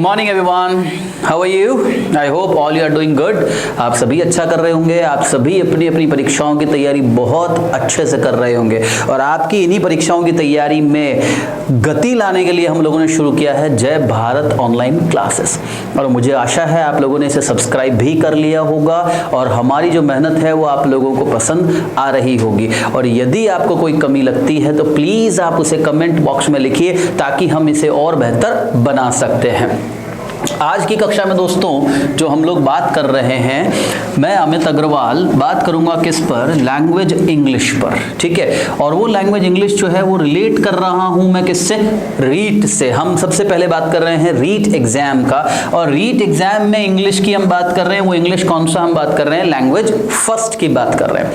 Morning everyone, how are you? I hope all you are doing good. आप सभी अच्छा कर रहे होंगे। आप सभी अपनी अपनी परीक्षाओं की तैयारी बहुत अच्छे से कर रहे होंगे और आपकी इन्हीं परीक्षाओं की तैयारी में गति लाने के लिए हम लोगों ने शुरू किया है जय भारत ऑनलाइन क्लासेस। और मुझे आशा है आप लोगों ने इसे सब्सक्राइब भी कर लिया होगा और हमारी जो मेहनत है वो आप लोगों को पसंद आ रही होगी। और यदि आपको कोई कमी लगती है तो प्लीज़ आप उसे कमेंट बॉक्स में लिखिए ताकि हम इसे और बेहतर बना सकते हैं। आज की कक्षा में दोस्तों जो हम लोग बात कर रहे हैं, मैं अमित अग्रवाल बात करूंगा किस पर? लैंग्वेज इंग्लिश पर, ठीक है। और वो लैंग्वेज इंग्लिश जो है वो रिलेट कर रहा हूं मैं किससे? रीट से। हम सबसे पहले बात कर रहे हैं रीट एग्जाम का, और रीट एग्जाम में इंग्लिश की हम बात कर रहे हैं। वो इंग्लिश कौन सा हम बात कर रहे हैं? लैंग्वेज फर्स्ट की बात कर रहे हैं।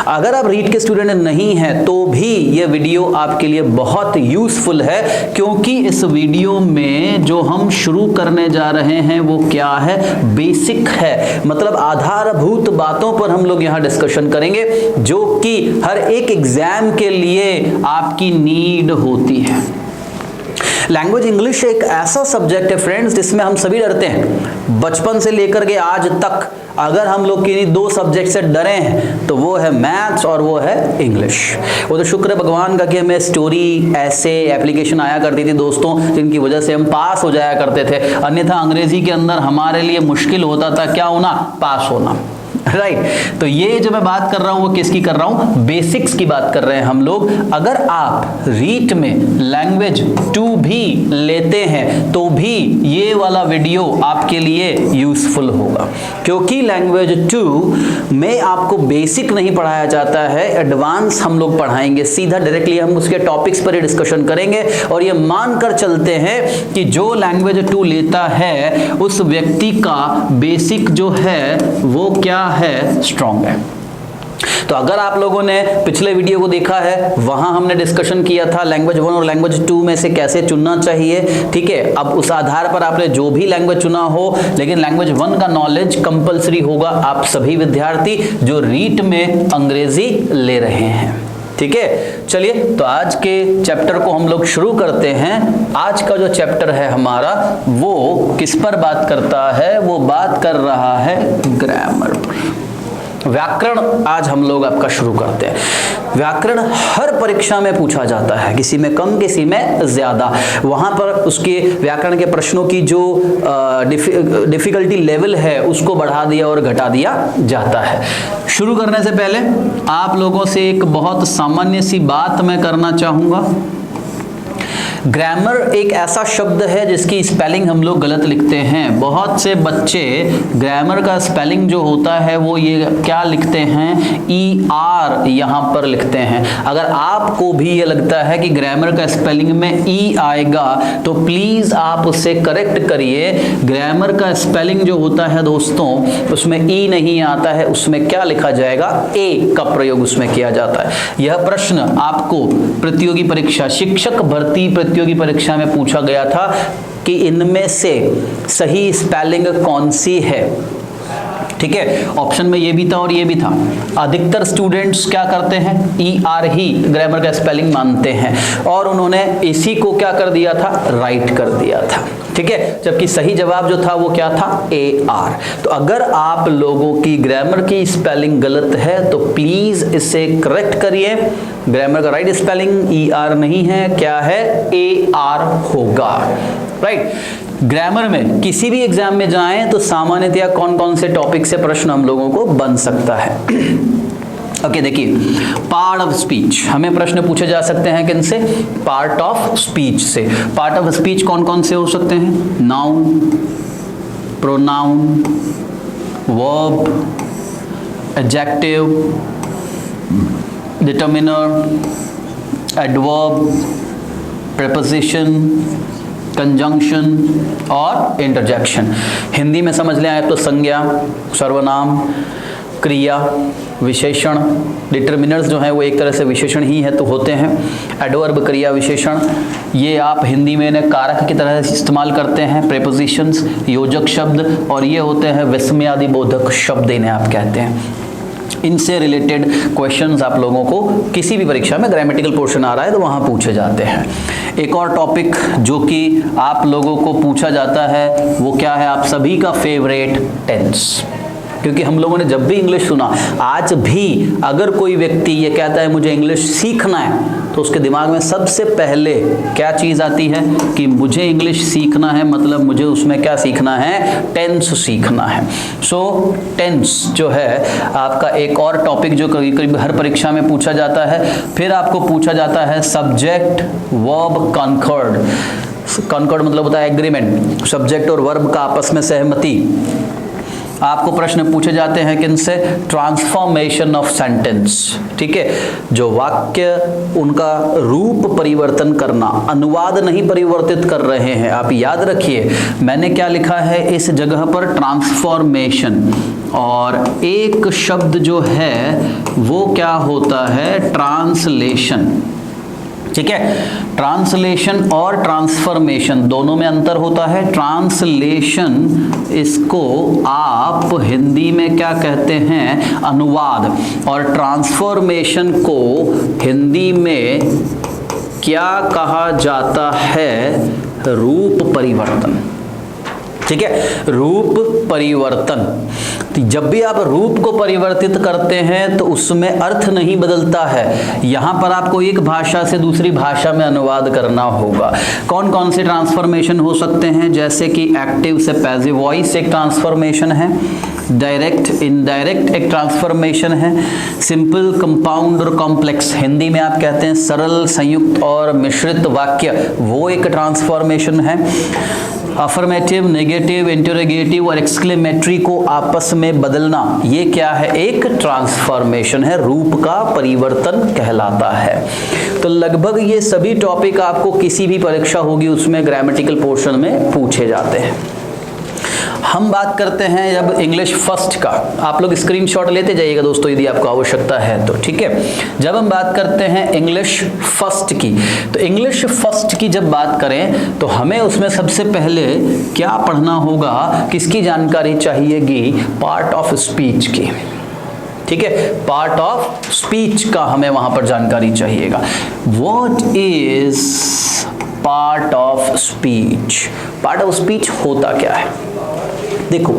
अगर आप रीट के स्टूडेंट नहीं हैं तो भी ये वीडियो आपके लिए बहुत यूजफुल है, क्योंकि इस वीडियो में जो हम शुरू करने जा रहे हैं वो क्या है? बेसिक है, मतलब आधारभूत बातों पर हम लोग यहां डिस्कशन करेंगे जो कि हर एक एग्जाम के लिए आपकी नीड होती है। लैंग्वेज इंग्लिश एक ऐसा सब्जेक्ट है फ्रेंड्स जिसमें हम सभी डरते हैं। बचपन से लेकर के आज तक अगर हम लोग किन्हीं दो सब्जेक्ट से डरे हैं तो वो है मैथ्स और वो है इंग्लिश। वो तो शुक्र है भगवान का कि हमें स्टोरी, ऐसे, एप्लीकेशन आया करती थी दोस्तों, जिनकी वजह से हम पास हो जाया करते थे। अन्यथा अंग्रेजी के अंदर हमारे लिए मुश्किल होता था क्या होना? पास होना। राइट तो ये जो मैं बात कर रहा हूं वो किसकी कर रहा हूं? बेसिक्स की बात कर रहे हैं हम लोग। अगर आप रीट में लैंग्वेज 2 भी लेते हैं तो भी ये वाला वीडियो आपके लिए यूजफुल होगा, क्योंकि लैंग्वेज 2 में आपको बेसिक नहीं पढ़ाया जाता है, एडवांस हम लोग पढ़ाएंगे। सीधा डायरेक्टली हम उसके टॉपिक्स पर ही डिस्कशन करेंगे। और ये मानकर चलते हैं कि जो लैंग्वेज 2 लेता है उस व्यक्ति का बेसिक जो है वो क्या है? स्ट्रॉन्ग है। तो अगर आप लोगों ने पिछले वीडियो को देखा है, वहां हमने डिस्कशन किया था लैंग्वेज 1 और लैंग्वेज 2 में से कैसे चुनना चाहिए, ठीक है। अब उस आधार पर आपने जो भी लैंग्वेज चुना हो, लेकिन लैंग्वेज 1 का नॉलेज कंपलसरी होगा आप सभी विद्यार्थी जो रीट में अंग्रेजी ले रहे हैं, ठीक है। चलिए तो आज के चैप्टर को हम लोग शुरू करते हैं। आज का जो चैप्टर है हमारा वो किस पर बात करता है? वो बात कर रहा है ग्रामर पर। व्याकरण आज हम लोग आपका शुरू करते हैं। व्याकरण हर परीक्षा में पूछा जाता है, किसी में कम किसी में ज्यादा। वहां पर उसके व्याकरण के प्रश्नों की जो डिफिकल्टी लेवल है उसको बढ़ा दिया और घटा दिया जाता है। शुरू करने से पहले आप लोगों से एक बहुत सामान्य सी बात मैं करना चाहूंगा। ग्रामर एक ऐसा शब्द है जिसकी स्पेलिंग हम लोग गलत लिखते हैं। बहुत से बच्चे ग्रामर का स्पेलिंग जो होता है वो ये क्या लिखते हैं? ER यहां पर लिखते हैं। अगर आपको भी ये लगता है कि ग्रामर का स्पेलिंग में E आएगा तो प्लीज आप उससे करेक्ट करिए। ग्रामर का स्पेलिंग जो होता है दोस्तों उसमें E नहीं आता है, उसमें क्या लिखा जाएगा? A का प्रयोग उसमें किया जाता है। यह प्रश्न आपको प्रतियोगी परीक्षा, शिक्षक भर्ती प्रतियोगी परीक्षा में पूछा गया था कि इनमें से सही स्पेलिंग कौन सी है, ठीक है। ऑप्शन में ये भी था और ये भी था। अधिकतर स्टूडेंट्स क्या करते हैं? ER ही ग्रामर का स्पेलिंग मानते हैं और उन्होंने इसी को क्या कर दिया था? राइट कर दिया था, ठीक है। जबकि सही जवाब जो था वो क्या था? AR। तो अगर आप लोगों की ग्रामर की स्पेलिंग गलत है तो प्लीज इसे करेक्ट करिए। ग्रामर का राइट स्पेलिंग ER नहीं है, क्या है? AR होगा, राइट। ग्रामर में किसी भी एग्जाम में जाएं तो सामान्यतया कौन कौन से टॉपिक से प्रश्न हम लोगों को बन सकता है? ओके, देखिए, पार्ट ऑफ स्पीच हमें प्रश्न पूछे जा सकते हैं किनसे? पार्ट ऑफ स्पीच से। पार्ट ऑफ स्पीच कौन कौन से हो सकते हैं? Noun, pronoun, verb, adjective, determiner, adverb, preposition, conjunction और इंटरजेक्शन। हिंदी में समझ लें आप तो संज्ञा, सर्वनाम, क्रिया, विशेषण। डिटर्मिनर्स जो है वो एक तरह से विशेषण ही है तो होते हैं। एडवर्ब, क्रिया, विशेषण, ये आप हिंदी में इन्हें कारक की तरह इस्तेमाल करते हैं। प्रेपोजिशंस, योजक शब्द, और ये होते हैं विस्मयादि बोधक शब्द, इन्हें आप कहते हैं। इनसे रिलेटेड क्वेश्चंस आप लोगों को किसी भी परीक्षा में ग्रामेटिकल पोर्शन आ रहा है तो वहाँ पूछे जाते हैं। एक और टॉपिक जो कि आप लोगों को पूछा जाता है वो क्या है, आप सभी का फेवरेट, टेंस। क्योंकि हम लोगों ने जब भी इंग्लिश सुना, आज भी अगर कोई व्यक्ति ये कहता है मुझे इंग्लिश सीखना है, तो उसके दिमाग में सबसे पहले क्या चीज़ आती है कि मुझे इंग्लिश सीखना है, मतलब मुझे उसमें क्या सीखना है, टेंस सीखना है। सो टेंस जो है आपका एक और टॉपिक जो करीब करीब हर परीक्षा में पूछा जाता है। फिर आपको पूछा जाता है सब्जेक्ट वर्ब कॉन्कॉर्ड। कॉन्कॉर्ड मतलब होता है एग्रीमेंट, सब्जेक्ट और वर्ब का आपस में सहमति। आपको प्रश्न पूछे जाते हैं किनसे, ट्रांसफॉर्मेशन ऑफ सेंटेंस, ठीक है, जो वाक्य उनका रूप परिवर्तन करना, अनुवाद नहीं परिवर्तित कर रहे हैं। आप याद रखिए मैंने क्या लिखा है इस जगह पर, ट्रांसफॉर्मेशन, और एक शब्द जो है वो क्या होता है, ट्रांसलेशन, ठीक है। ट्रांसलेशन और ट्रांसफॉर्मेशन दोनों में अंतर होता है। ट्रांसलेशन इसको आप हिंदी में क्या कहते हैं, अनुवाद, और ट्रांसफॉर्मेशन को हिंदी में क्या कहा जाता है, रूप परिवर्तन, ठीक है, रूप परिवर्तन। जब भी आप रूप को परिवर्तित करते हैं तो उसमें अर्थ नहीं बदलता है, यहां पर आपको एक भाषा से दूसरी भाषा में अनुवाद करना होगा। कौन कौन से ट्रांसफॉर्मेशन हो सकते हैं, जैसे कि एक्टिव से पैसिव वॉइस एक ट्रांसफॉर्मेशन है, डायरेक्ट इनडायरेक्ट एक ट्रांसफॉर्मेशन है, सिंपल, कंपाउंड और कॉम्प्लेक्स, हिंदी में आप कहते हैं सरल, संयुक्त और मिश्रित वाक्य, वो एक ट्रांसफॉर्मेशन है। अफर्मेटिव, नेगेटिव, इंटरोगेटिव और एक्सक्लेमेटरी को आपस में बदलना, ये क्या है, एक ट्रांसफॉर्मेशन है, रूप का परिवर्तन कहलाता है। तो लगभग ये सभी टॉपिक आपको किसी भी परीक्षा होगी उसमें ग्रामेटिकल पोर्शन में पूछे जाते हैं। हम बात करते हैं जब इंग्लिश फर्स्ट का, आप लोग स्क्रीनशॉट लेते जाइएगा दोस्तों यदि आपको आवश्यकता है तो, ठीक है। जब हम बात करते हैं इंग्लिश फर्स्ट की, तो इंग्लिश फर्स्ट की जब बात करें तो हमें उसमें सबसे पहले क्या पढ़ना होगा, किसकी जानकारी चाहिएगी, पार्ट ऑफ स्पीच की, ठीक है, पार्ट ऑफ स्पीच का हमें वहां पर जानकारी चाहिएगा। What is part of speech, part of speech होता क्या है। देखो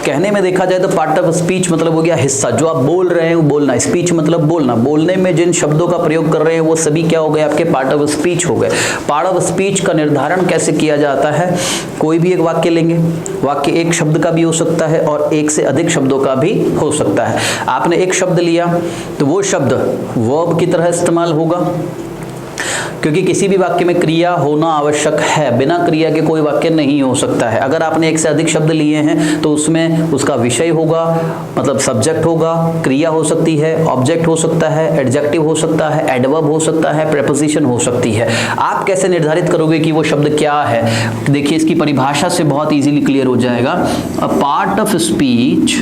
कहने में देखा जाए तो पार्ट ऑफ स्पीच मतलब हो गया हिस्सा, जो आप बोल रहे हैं वो बोलना, स्पीच मतलब बोलना, बोलने में जिन शब्दों का प्रयोग कर रहे हैं वो सभी क्या हो गए, आपके पार्ट ऑफ स्पीच हो गए। पार्ट ऑफ स्पीच का निर्धारण कैसे किया जाता है, कोई भी एक वाक्य लेंगे, वाक्य एक शब्द का भी हो सकता है और एक से अधिक शब्दों का भी हो सकता है। आपने एक शब्द लिया तो वो शब्द वर्ब की तरह इस्तेमाल होगा, क्योंकि किसी भी वाक्य में क्रिया होना आवश्यक है, बिना क्रिया के कोई वाक्य नहीं हो सकता है। अगर आपने एक से अधिक शब्द लिए हैं तो उसमें उसका विषय होगा, मतलब सब्जेक्ट होगा, क्रिया हो सकती है, ऑब्जेक्ट हो सकता है, एडजेक्टिव हो सकता है, एडवर्ब हो सकता है, प्रेपोजिशन हो सकती है। आप कैसे निर्धारित करोगे कि वो शब्द क्या है, देखिए इसकी परिभाषा से बहुत इजीली क्लियर हो जाएगा। A part of speech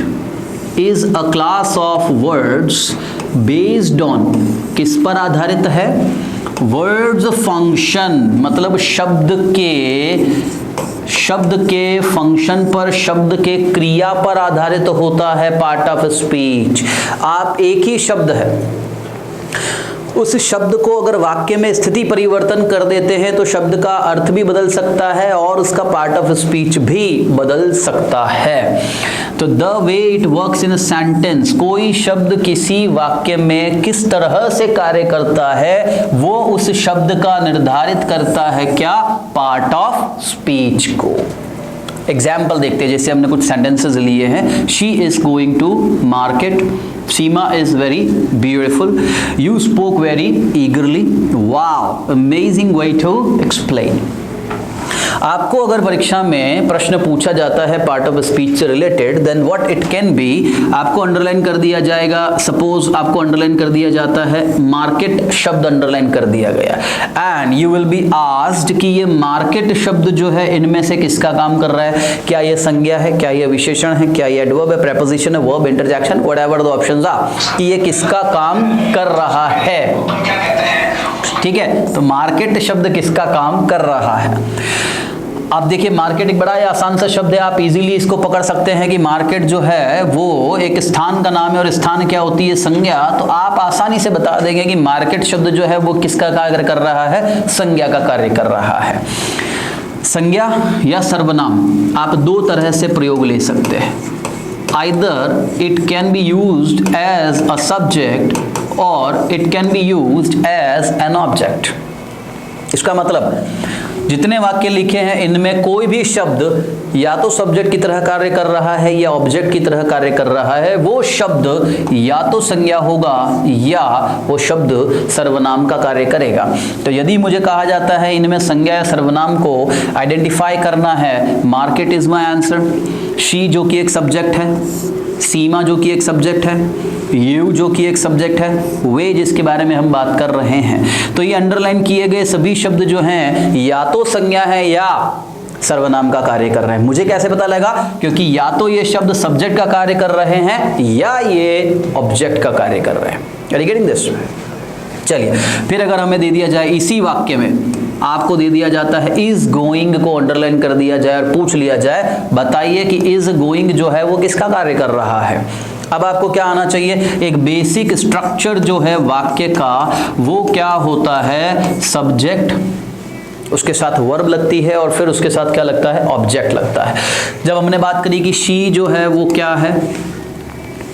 is a class of words based on, किस पर आधारित है, वर्ड्स फंक्शन, मतलब शब्द के फंक्शन पर, शब्द के क्रिया पर आधारित होता है पार्ट ऑफ स्पीच। आप एक ही शब्द है, उस शब्द को अगर वाक्य में स्थिति परिवर्तन कर देते हैं तो शब्द का अर्थ भी बदल सकता है और उसका पार्ट ऑफ स्पीच भी बदल सकता है। तो the way it works in a sentence, कोई शब्द किसी वाक्य में किस तरह से कार्य करता है वो उस शब्द का निर्धारित करता है क्या, पार्ट ऑफ स्पीच को। एग्जाम्पल देखते हैं, जैसे हमने कुछ सेंटेंसेस लिए हैं, she is going to market, Seema is very beautiful, you spoke very eagerly, wow, amazing way to explain। आपको अगर परीक्षा में प्रश्न पूछा जाता है पार्ट ऑफ स्पीच से related, then what it can be, आपको अंडरलाइन कर दिया जाएगा। सपोज आपको अंडरलाइन कर दिया जाता है, मार्केट शब्द अंडरलाइन कर दिया गया, and you will be asked कि ये मार्केट शब्द जो है इनमें से किसका काम कर रहा है, क्या ये संज्ञा है, क्या ये विशेषण है, क्या ये एडवर्ब है, प्रेपोजिशन है, verb, interjection, whatever the options are, कि ये किसका काम कर रहा है, ठीक है। तो मार्केट शब्द किसका काम कर रहा है। आप देखिए मार्केट एक बड़ा ही आसान सा शब्द है, आप इजीली इसको पकड़ सकते हैं कि मार्केट जो है वो एक स्थान का नाम है और स्थान क्या होती है, संज्ञा। तो आप आसानी से बता देंगे कि मार्केट शब्द जो है वो किसका कार्य कर रहा है, संज्ञा का कार्य कर रहा है। संज्ञा या सर्वनाम आप दो तरह से प्रयोग ले सकते हैं। Either it can be used as a subject or it can be used as an object. इसका मतलब जितने वाक्य लिखे हैं इनमें कोई भी शब्द या तो सब्जेक्ट की तरह कार्य कर रहा है या ऑब्जेक्ट की तरह कार्य कर रहा है, वो शब्द या तो संज्ञा होगा या वो शब्द सर्वनाम का कार्य करेगा। तो यदि मुझे कहा जाता है इनमें संज्ञा या सर्वनाम को आइडेंटिफाई करना है, market is my answer. She जो कि एक सब्जेक्ट है, सीमा जो कि एक सब्जेक्ट है, यू जो कि एक सब्जेक्ट है, वे जिसके बारे में हम बात कर रहे हैं। तो ये अंडरलाइन किए गए सभी शब्द जो हैं या तो संज्ञा है या सर्वनाम का कार्य कर रहे हैं। मुझे कैसे पता लगा? क्योंकि या तो ये शब्द सब्जेक्ट का कार्य कर रहे हैं या ये ऑब्जेक्ट का कार्य कर रहे हैं। Are you getting this? चलिए फिर अगर हमें दे दिया जाए इसी वाक्य में, आपको दे दिया जाता है इज गोइंग को अंडरलाइन कर दिया जाए और पूछ लिया जाए बताइए कि इज गोइंग जो है वो किसका कार्य कर रहा है। अब आपको क्या आना चाहिए, एक बेसिक स्ट्रक्चर जो है वाक्य का वो क्या होता है, सब्जेक्ट, उसके साथ वर्ब लगती है और फिर उसके साथ क्या लगता है, ऑब्जेक्ट लगता है। जब हमने बात करी कि शी जो है वो क्या है,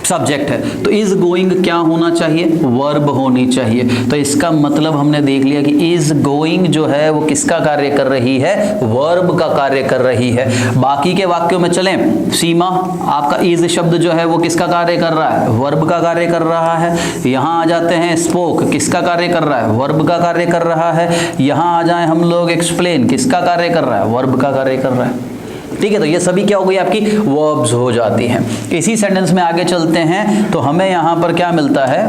सब्जेक्ट है, तो इज गोइंग क्या होना चाहिए, वर्ब होनी चाहिए। तो इसका मतलब हमने देख लिया कि इज गोइंग जो है वो किसका कार्य कर रही है, वर्ब का कार्य कर रही है। बाकी के वाक्यों में चलें, सीमा आपका इज शब्द जो है वो किसका कार्य कर रहा है, वर्ब का कार्य कर रहा है। यहां आ जाते हैं स्पोक, किसका कार्य कर रहा है, वर्ब का कार्य कर रहा है। यहां आ जाए हम लोग एक्सप्लेन, किसका कार्य कर रहा है, वर्ब का कार्य कर रहा है। ठीक है, तो ये सभी क्या हो गई आपकी, वर्ब्स हो जाती हैं। इसी सेंटेंस में आगे चलते हैं तो हमें यहां पर क्या मिलता है,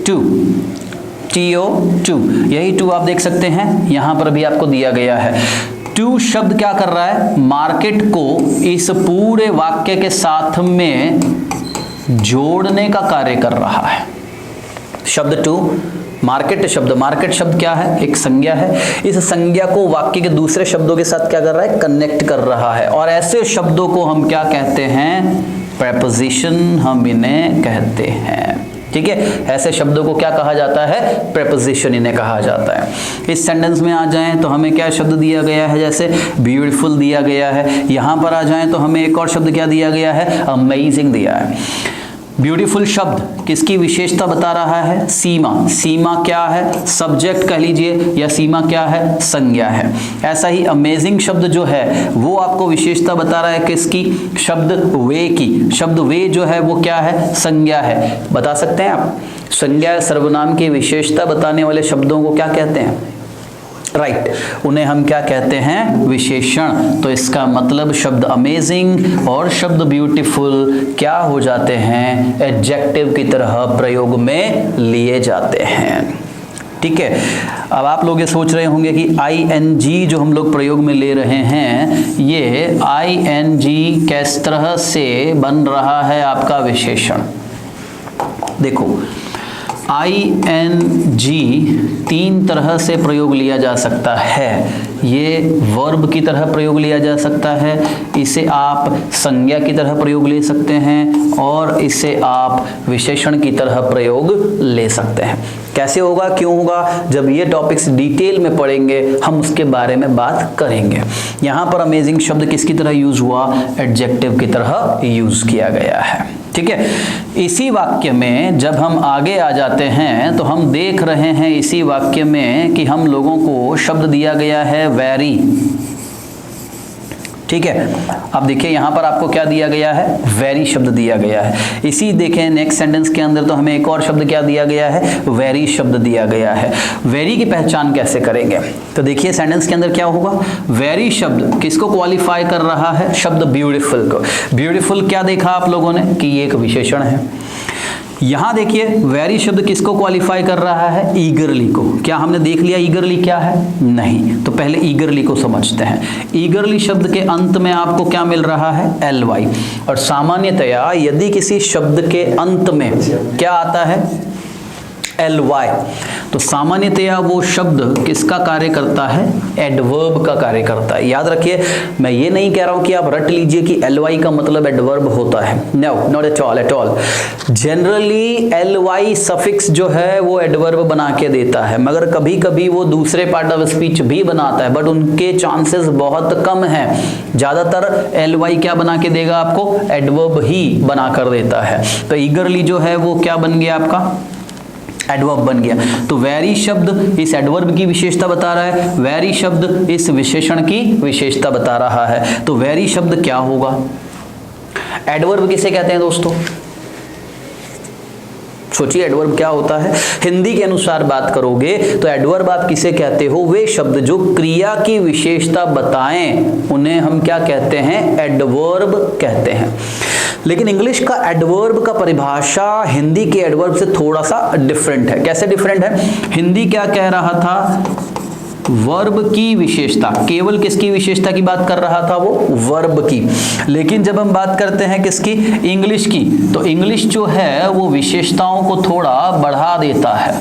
टू, TO, टू, यही टू आप देख सकते हैं यहां पर भी आपको दिया गया है। टू शब्द क्या कर रहा है, मार्केट को इस पूरे वाक्य के साथ में जोड़ने का कार्य कर रहा है। शब्द टू, मार्केट शब्द क्या है, एक संज्ञा है। इस संज्ञा को वाक्य के दूसरे शब्दों के साथ क्या कर रहा है, कनेक्ट कर रहा है। और ऐसे शब्दों को हम क्या कहते हैं, प्रेपोजिशन हम इन्हें कहते हैं। ठीक है, ऐसे शब्दों को क्या कहा जाता है, प्रेपोजिशन इन्हें कहा जाता है। इस सेंटेंस में आ जाएं तो हमें क्या शब्द दिया गया है, जैसे ब्यूटीफुल दिया गया है। यहां पर आ जाएं तो हमें एक और शब्द क्या दिया गया है, अमेजिंग दिया है। ब्यूटीफुल शब्द किसकी विशेषता बता रहा है, सीमा। सीमा क्या है, सब्जेक्ट कह लीजिए, या सीमा क्या है, संज्ञा है। ऐसा ही अमेजिंग शब्द जो है वो आपको विशेषता बता रहा है किसकी, शब्द वे की। शब्द वे जो है वो क्या है, संज्ञा है। बता सकते हैं आप, संज्ञा सर्वनाम की विशेषता बताने वाले शब्दों को क्या कहते हैं, राइट, उन्हें हम क्या कहते हैं, विशेषण। तो इसका मतलब शब्द अमेजिंग और शब्द ब्यूटीफुल क्या हो जाते हैं, एडजेक्टिव की तरह प्रयोग में लिए जाते हैं। ठीक है, अब आप लोग ये सोच रहे होंगे कि ING जो हम लोग प्रयोग में ले रहे हैं, ये ING किस तरह से बन रहा है आपका विशेषण। देखो ING तीन तरह से प्रयोग लिया जा सकता है। ये वर्ब की तरह प्रयोग लिया जा सकता है, इसे आप संज्ञा की तरह प्रयोग ले सकते हैं और इसे आप विशेषण की तरह प्रयोग ले सकते हैं। कैसे होगा, क्यों होगा, जब ये टॉपिक्स डिटेल में पढ़ेंगे हम उसके बारे में बात करेंगे। यहाँ पर अमेजिंग शब्द किसकी तरह यूज हुआ, एडजेक्टिव की तरह यूज किया गया है। ठीक है, इसी वाक्य में जब हम आगे आ जाते हैं तो हम देख रहे हैं इसी वाक्य में कि हम लोगों को शब्द दिया गया है वेरी। ठीक है, अब देखिए यहां पर आपको क्या दिया गया है, वेरी शब्द दिया गया है। इसी देखें नेक्स्ट सेंटेंस के अंदर तो हमें एक और शब्द क्या दिया गया है, वेरी शब्द दिया गया है। वेरी की पहचान कैसे करेंगे, तो देखिए सेंटेंस के अंदर क्या होगा, वेरी शब्द किसको क्वालिफाई कर रहा है, शब्द ब्यूटीफुल को। ब्यूटीफुल क्या देखा आप लोगों ने कि ये एक विशेषण है। यहां देखिए वेरी शब्द किसको क्वालिफाई कर रहा है, ईगरली को। क्या हमने देख लिया ईगरली क्या है, नहीं, तो पहले ईगरली को समझते हैं। ईगरली शब्द के अंत में आपको क्या मिल रहा है, ly। और सामान्यतया यदि किसी शब्द के अंत में क्या आता है, ly। तो सामान्यतया वो शब्द किसका कार्य करता है? एडवर्ब का कार्य करता है। याद रखिए, मैं ये नहीं कह रहा हूं कि आप रट लीजिए कि ly का मतलब एडवर्ब होता है। No, not at all, at all. Generally ly suffix जो है वो एडवर्ब बना के देता है, मगर कभी कभी वो दूसरे पार्ट ऑफ स्पीच भी बनाता है, बट उनके चांसेस बहुत कम हैं। ज्यादातर ly क्या बना के देगा आपको? एडवर्ब ही बना कर देता है। तो ईगरली जो है वो क्या बन गया आपका? एडवर्ब बन गया। तो वेरी शब्द इस एडवर्ब की विशेषता बता रहा है, वेरी शब्द इस विशेषण की विशेषता बता रहा है। तो वेरी शब्द क्या होगा? एडवर्ब किसे कहते हैं दोस्तों? सोचिए एडवर्ब क्या होता है। हिंदी के अनुसार बात करोगे तो एडवर्ब आप किसे कहते हो? वे शब्द जो क्रिया की विशेषता बताएं उन्हें हम क्या कहते हैं? एडवर्ब कहते हैं। लेकिन इंग्लिश का एडवर्ब का परिभाषा हिंदी के एडवर्ब से थोड़ा सा डिफरेंट है। कैसे डिफरेंट है? हिंदी क्या कह रहा था? वर्ब की विशेषता। केवल किसकी विशेषता की बात कर रहा था? वो वर्ब की। लेकिन जब हम बात करते हैं किसकी? इंग्लिश की, तो इंग्लिश जो है वो विशेषताओं को थोड़ा बढ़ा देता है।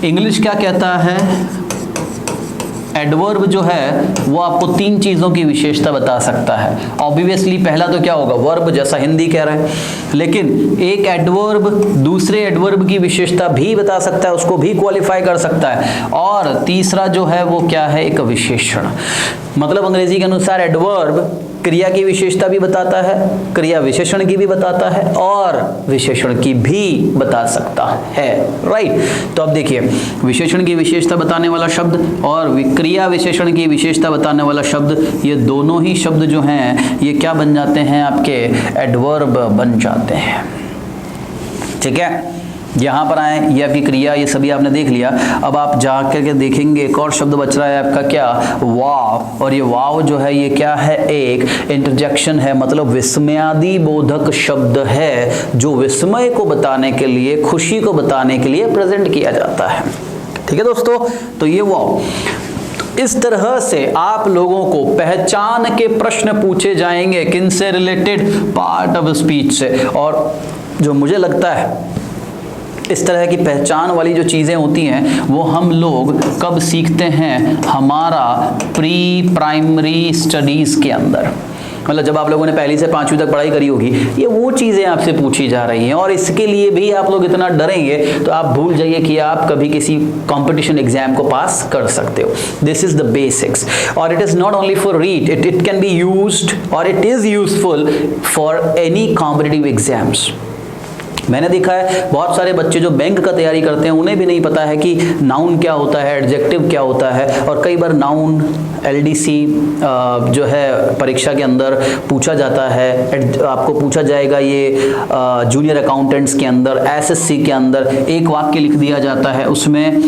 इंग्लिश क्या कहता है? एडवर्ब जो है वो आपको 3 चीजों की विशेषता बता सकता है। ऑब्वियसली पहला तो क्या होगा? वर्ब, जैसा हिंदी कह रहा है। लेकिन एक एडवर्ब दूसरे एडवर्ब की विशेषता भी बता सकता है, उसको भी क्वालिफाई कर सकता है। और तीसरा जो है वो क्या है? एक विशेषण। मतलब अंग्रेजी के अनुसार एडवर्ब क्रिया की विशेषता भी बताता है, क्रिया विशेषण की भी बताता है, और विशेषण की भी बता सकता है। राइट। तो अब देखिए, विशेषण की विशेषता बताने वाला शब्द और क्रिया विशेषण की विशेषता बताने वाला शब्द, ये दोनों ही शब्द जो हैं ये क्या बन जाते हैं? आपके एडवर्ब बन जाते हैं। ठीक है, यहां पर आए, ये आपकी क्रिया, ये सभी आपने देख लिया। अब आप जाकर के देखेंगे एक और शब्द बच रहा है आपका, क्या? वाव। और ये वाव जो है ये क्या है? एक इंटरजेक्शन है, मतलब विस्मयादि बोधक शब्द है जो विस्मय को बताने के लिए, खुशी को बताने के लिए प्रेजेंट किया जाता है। ठीक है दोस्तों, तो ये वाव। इस तरह से आप लोगों को पहचान के प्रश्न पूछे जाएंगे, किनसे रिलेटेड? पार्ट ऑफ स्पीच से। और जो मुझे लगता है इस तरह की पहचान वाली जो चीज़ें होती हैं वो हम लोग कब सीखते हैं? हमारा प्री प्राइमरी स्टडीज़ के अंदर। मतलब जब आप लोगों ने पहली से 5वीं तक पढ़ाई करी होगी, ये वो चीज़ें आपसे पूछी जा रही हैं। और इसके लिए भी आप लोग इतना डरेंगे तो आप भूल जाइए कि आप कभी किसी कंपटीशन एग्जाम को पास कर सकते हो। This is the basics. और it is not only for read, it can be used और it is useful for any competitive exams. मैंने देखा है बहुत सारे बच्चे जो बैंक का तैयारी करते हैं उन्हें भी नहीं पता है कि नाउन क्या होता है, एडजेक्टिव क्या होता है। और कई बार नाउन LDC जो है परीक्षा के अंदर पूछा जाता है। आपको पूछा जाएगा ये जूनियर अकाउंटेंट्स के अंदर, SSC के अंदर एक वाक्य लिख दिया जाता है, उसमें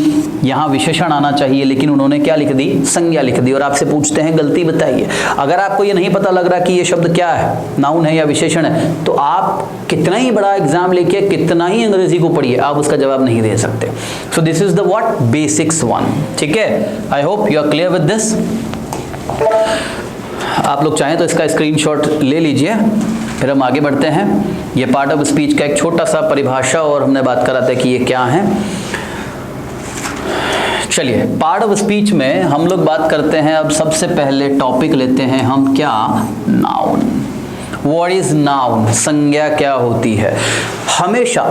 यहाँ विशेषण आना चाहिए लेकिन उन्होंने क्या लिख दी? संज्ञा लिख दी। और आपसे पूछते हैं गलती बताइए। अगर आपको ये नहीं पता लग रहा कि ये शब्द क्या है, नाउन है या विशेषण है, तो आप कितना ही बड़ा एग्जाम लेके कितना ही अंग्रेजी को पढ़िए, आप उसका जवाब नहीं दे सकते। So this is the what? Basics 1। ठीक है, I hope you are clear with this. आप लोग चाहें तो इसका स्क्रीनशॉट ले लीजिए, फिर हम आगे बढ़ते हैं। ये पार्ट ऑफ स्पीच का एक छोटा सा परिभाषा और हमने बात करा था कि ये क्या है। चलिए, पार्ट ऑफ स्पीच में हम लोग बात करते हैं। अब सबसे पहले टॉपिक लेते हैं हम, क्या? नाउन। What is noun? संज्ञा क्या होती है? हमेशा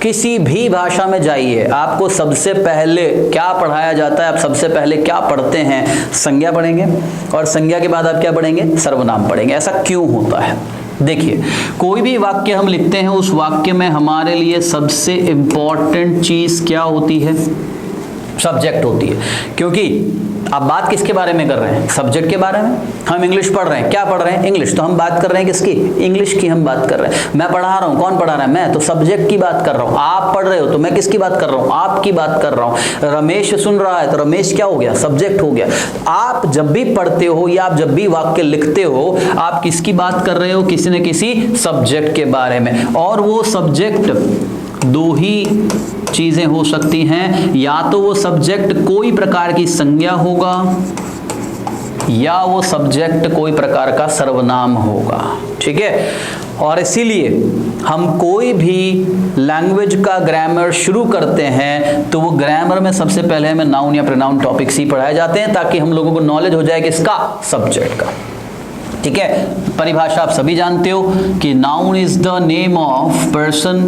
किसी भी भाषा में जाइए, आपको सबसे पहले क्या पढ़ाया जाता है? आप सबसे पहले क्या पढ़ते हैं? संज्ञा पढ़ेंगे, और संज्ञा के बाद आप क्या पढ़ेंगे? सर्वनाम पढ़ेंगे। ऐसा क्यों होता है? देखिए, कोई भी वाक्य हम लिखते हैं, उस वाक्य में हमारे लिए सबसे इंपॉर्टेंट चीज क्या होती है? सब्जेक्ट होती है। क्योंकि आप बात किसके बारे में कर रहे हैं? सब्जेक्ट के बारे में। हम इंग्लिश पढ़ रहे हैं, क्या पढ़ रहे हैं? इंग्लिश। तो हम बात कर रहे हैं किसकी? इंग्लिश की हम बात कर रहे हैं। मैं पढ़ा रहा हूं, कौन पढ़ा रहा है? मैं। तो सब्जेक्ट की बात कर रहा हूं। आप पढ़ रहे हो तो मैं किसकी बात कर रहा हूं? आपकी बात कर रहा हूं। रमेश सुन रहा है तो रमेश क्या हो गया? सब्जेक्ट हो गया। आप जब भी पढ़ते हो या आप जब भी वाक्य लिखते हो, आप किसकी बात कर रहे हो? किसी न किसी सब्जेक्ट के बारे में। और वो सब्जेक्ट दो ही चीजें हो सकती हैं, या तो वो सब्जेक्ट कोई प्रकार की संज्ञा होगा, या वो सब्जेक्ट कोई प्रकार का सर्वनाम होगा। ठीक है, और इसीलिए हम कोई भी लैंग्वेज का ग्रामर शुरू करते हैं तो वो ग्रामर में सबसे पहले हमें नाउन या प्रोनाउन टॉपिक्स ही पढ़ाए जाते हैं, ताकि हम लोगों को नॉलेज हो जाए किसका, सब्जेक्ट का। ठीक है, परिभाषा आप सभी जानते हो कि noun is the name of person,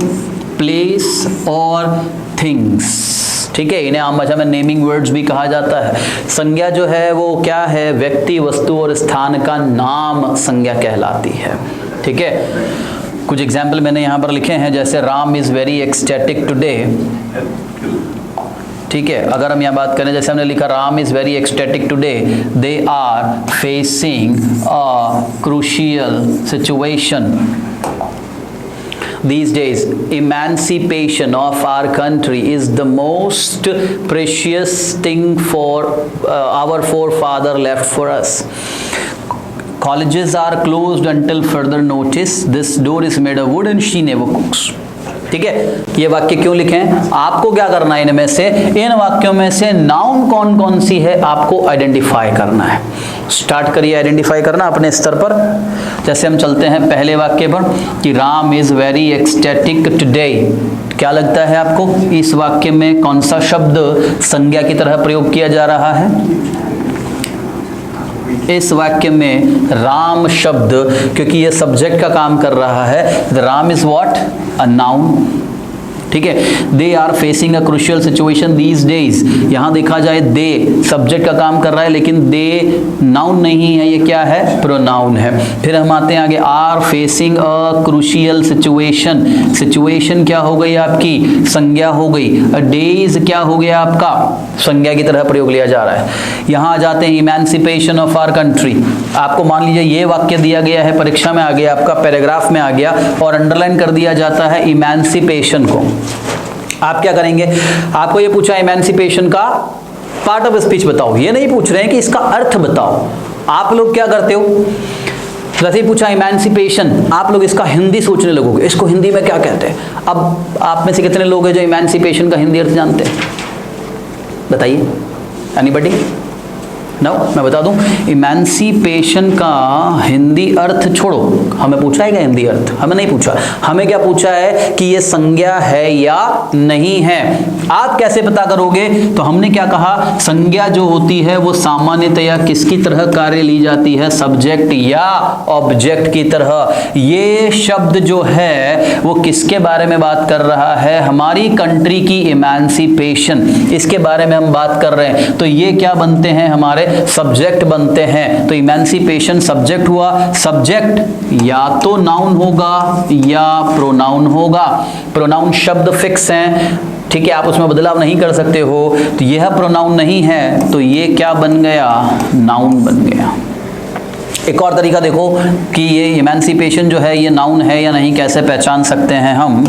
place और थिंग्स। ठीक है, इन्हें आम भाषा में नेमिंग वर्ड्स भी कहा जाता है। संज्ञा जो है वो क्या है, व्यक्ति, वस्तु और स्थान का नाम संज्ञा कहलाती है। ठीक है, कुछ एग्जाम्पल मैंने यहाँ पर लिखे हैं, जैसे Ram is very ecstatic today. ठीक है, अगर हम यहाँ बात करें, जैसे हमने लिखा Ram is very ecstatic today, they are facing a crucial situation these days. Emancipation of our country is the most precious thing for our forefather left for us. Colleges are closed until further notice. This door is made of wood and she never cooks. ठीक है, ये वाक्य क्यों लिखे हैं, आपको क्या करना है, इनमें से, इन वाक्यों में से नाउन कौन कौन सी है आपको आइडेंटिफाई करना है। स्टार्ट करिए आइडेंटिफाई करना अपने स्तर पर। जैसे हम चलते हैं पहले वाक्य पर कि Ram is very ecstatic today. क्या लगता है आपको, इस वाक्य में कौन सा शब्द संज्ञा की तरह प्रयोग किया जा रहा है? इस वाक्य में राम शब्द, क्योंकि ये सब्जेक्ट का काम कर रहा है, Ram is what, a noun. ठीक है, they are facing a crucial situation these days. यहां देखा जाए दे सब्जेक्ट का काम कर रहा है, लेकिन दे नाउन नहीं है, ये क्या है, प्रोनाउन है। फिर हम आते हैं आगे, are facing a crucial situation. Situation क्या हो गई आपकी, संज्ञा हो गई। अ डेज क्या हो गया आपका, संज्ञा की तरह प्रयोग लिया जा रहा है। यहां आ जाते हैं इमेंसिपेशन ऑफ आवर कंट्री। आपको मान लीजिए ये वाक्य दिया गया है, परीक्षा में आ गया आपका, पैराग्राफ में आ गया और अंडरलाइन कर दिया जाता है इमेंसिपेशन को। आप क्या करेंगे, आपको ये पूछा इमेंसिपेशन का पार्ट ऑफ स्पीच बताओ, ये नहीं पूछ रहे हैं कि इसका अर्थ बताओ। आप लोग क्या करते हो, जैसे ही पूछा इमेंसिपेशन, आप लोग इसका हिंदी सोचने लगोगे, इसको हिंदी में क्या कहते हैं। अब आप में से कितने लोग हैं जो इमेंसिपेशन का हिंदी अर्थ जानते हैं, बताइए, एनीबॉडी? नो, मैं बता दूं, इमेंसिपेशन का हिंदी अर्थ छोड़ो, हमें पूछा है क्या हिंदी अर्थ, हमें नहीं पूछा। हमें क्या पूछा है कि ये संज्ञा है या नहीं है। आप कैसे पता करोगे, तो हमने क्या कहा, संज्ञा जो होती है वो सामान्यतया किसकी तरह कार्य ली जाती है, सब्जेक्ट या ऑब्जेक्ट की तरह। ये शब्द जो है वो किसके बारे में बात कर रहा है, हमारी कंट्री की इमेंसिपेशन, इसके बारे में हम बात कर रहे हैं। तो ये क्या बनते हैं, हमारे सब्जेक्ट बनते हैं। तो इमेंसिपेशन सब्जेक्ट हुआ, सब्जेक्ट या तो नाउन होगा या प्रोनाउन होगा। प्रोनाउन शब्द फिक्स हैं, ठीक है, आप उसमें बदलाव नहीं कर सकते हो। तो यह प्रोनाउन नहीं है तो ये क्या बन गया, नाउन बन गया। एक और तरीका देखो कि ये इमेंसिपेशन जो है ये नाउन है या नहीं, कैसे पहचान सकते हैं हम।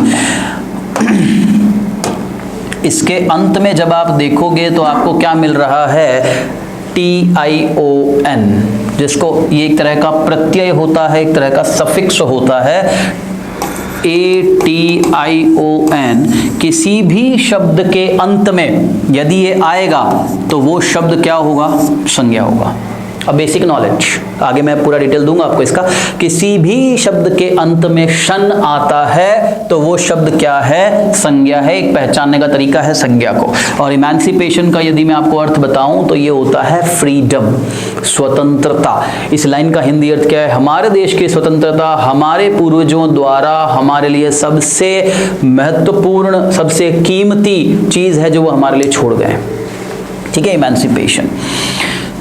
इसके अंत में जब आप देखोगे तो आपको क्या मिल रहा है, TION, जिसको ये एक तरह का प्रत्यय होता है, एक तरह का सफिक्स होता है। ATION, किसी भी शब्द के अंत में यदि ये आएगा तो वो शब्द क्या होगा, संज्ञा होगा। अब बेसिक नॉलेज, आगे मैं पूरा डिटेल दूंगा आपको इसका। किसी भी शब्द के अंत में शन आता है तो वो शब्द क्या है, संज्ञा है। एक पहचानने का तरीका है संज्ञा को। और इमेंसिपेशन का यदि मैं आपको अर्थ बताऊं तो ये होता है फ्रीडम, स्वतंत्रता। इस लाइन का हिंदी अर्थ क्या है, हमारे देश की स्वतंत्रता हमारे पूर्वजों द्वारा हमारे लिए सबसे महत्वपूर्ण, सबसे कीमती चीज है जो वो हमारे लिए छोड़ गए। ठीक है, इमेंसिपेशन।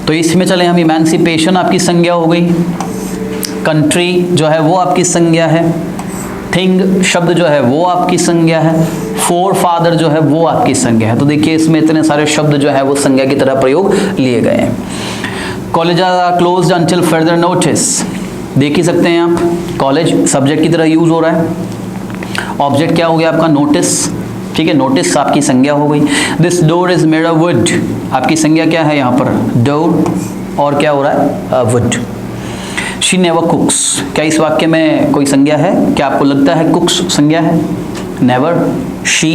तो इसमें चले हम, इमेंसिपेशन आपकी संज्ञा हो गई, कंट्री जो है वो आपकी संज्ञा है, थिंग शब्द जो है वो आपकी संज्ञा है, फोर फादर जो है वो आपकी संज्ञा है। तो देखिए इसमें इतने सारे शब्द जो है वो संज्ञा की तरह प्रयोग लिए गए हैं। College are closed until further notice, देख ही सकते हैं आप, कॉलेज सब्जेक्ट की तरह यूज हो रहा है। ऑब्जेक्ट क्या हो गया आपका, नोटिस। ठीक है, नोटिस आपकी संज्ञा हो गई। This door is made of would, आपकी संज्ञा क्या है यहाँ पर, डोर, और क्या हो रहा है, वुड। शी नेवर कुक्स, क्या इस वाक्य में कोई संज्ञा है, क्या आपको लगता है कुक्स संज्ञा है, नेवर, शी,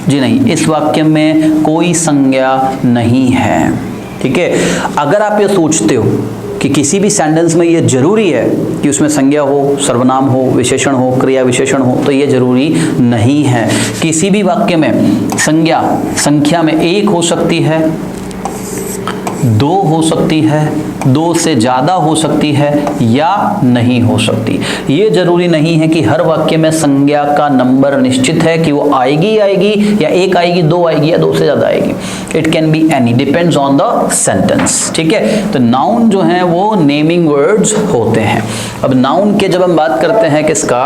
जी नहीं, इस वाक्य में कोई संज्ञा नहीं है। ठीक है। अगर आप ये सोचते हो कि किसी भी सेंटेंस में ये जरूरी है कि उसमें संज्ञा हो, सर्वनाम हो, विशेषण हो, क्रिया विशेषण हो, तो ये जरूरी नहीं है। किसी भी वाक्य में संज्ञा संख्या में एक हो सकती है, दो हो सकती है, दो से ज्यादा हो सकती है या नहीं हो सकती। ये जरूरी नहीं है कि हर वाक्य में संज्ञा का नंबर निश्चित है कि वो आएगी या एक आएगी, दो आएगी या दो से ज्यादा आएगी। It can be any, depends on the sentence. ठीक है। तो नाउन जो है वो नेमिंग वर्ड्स होते हैं। अब नाउन के जब हम बात करते हैं किसका,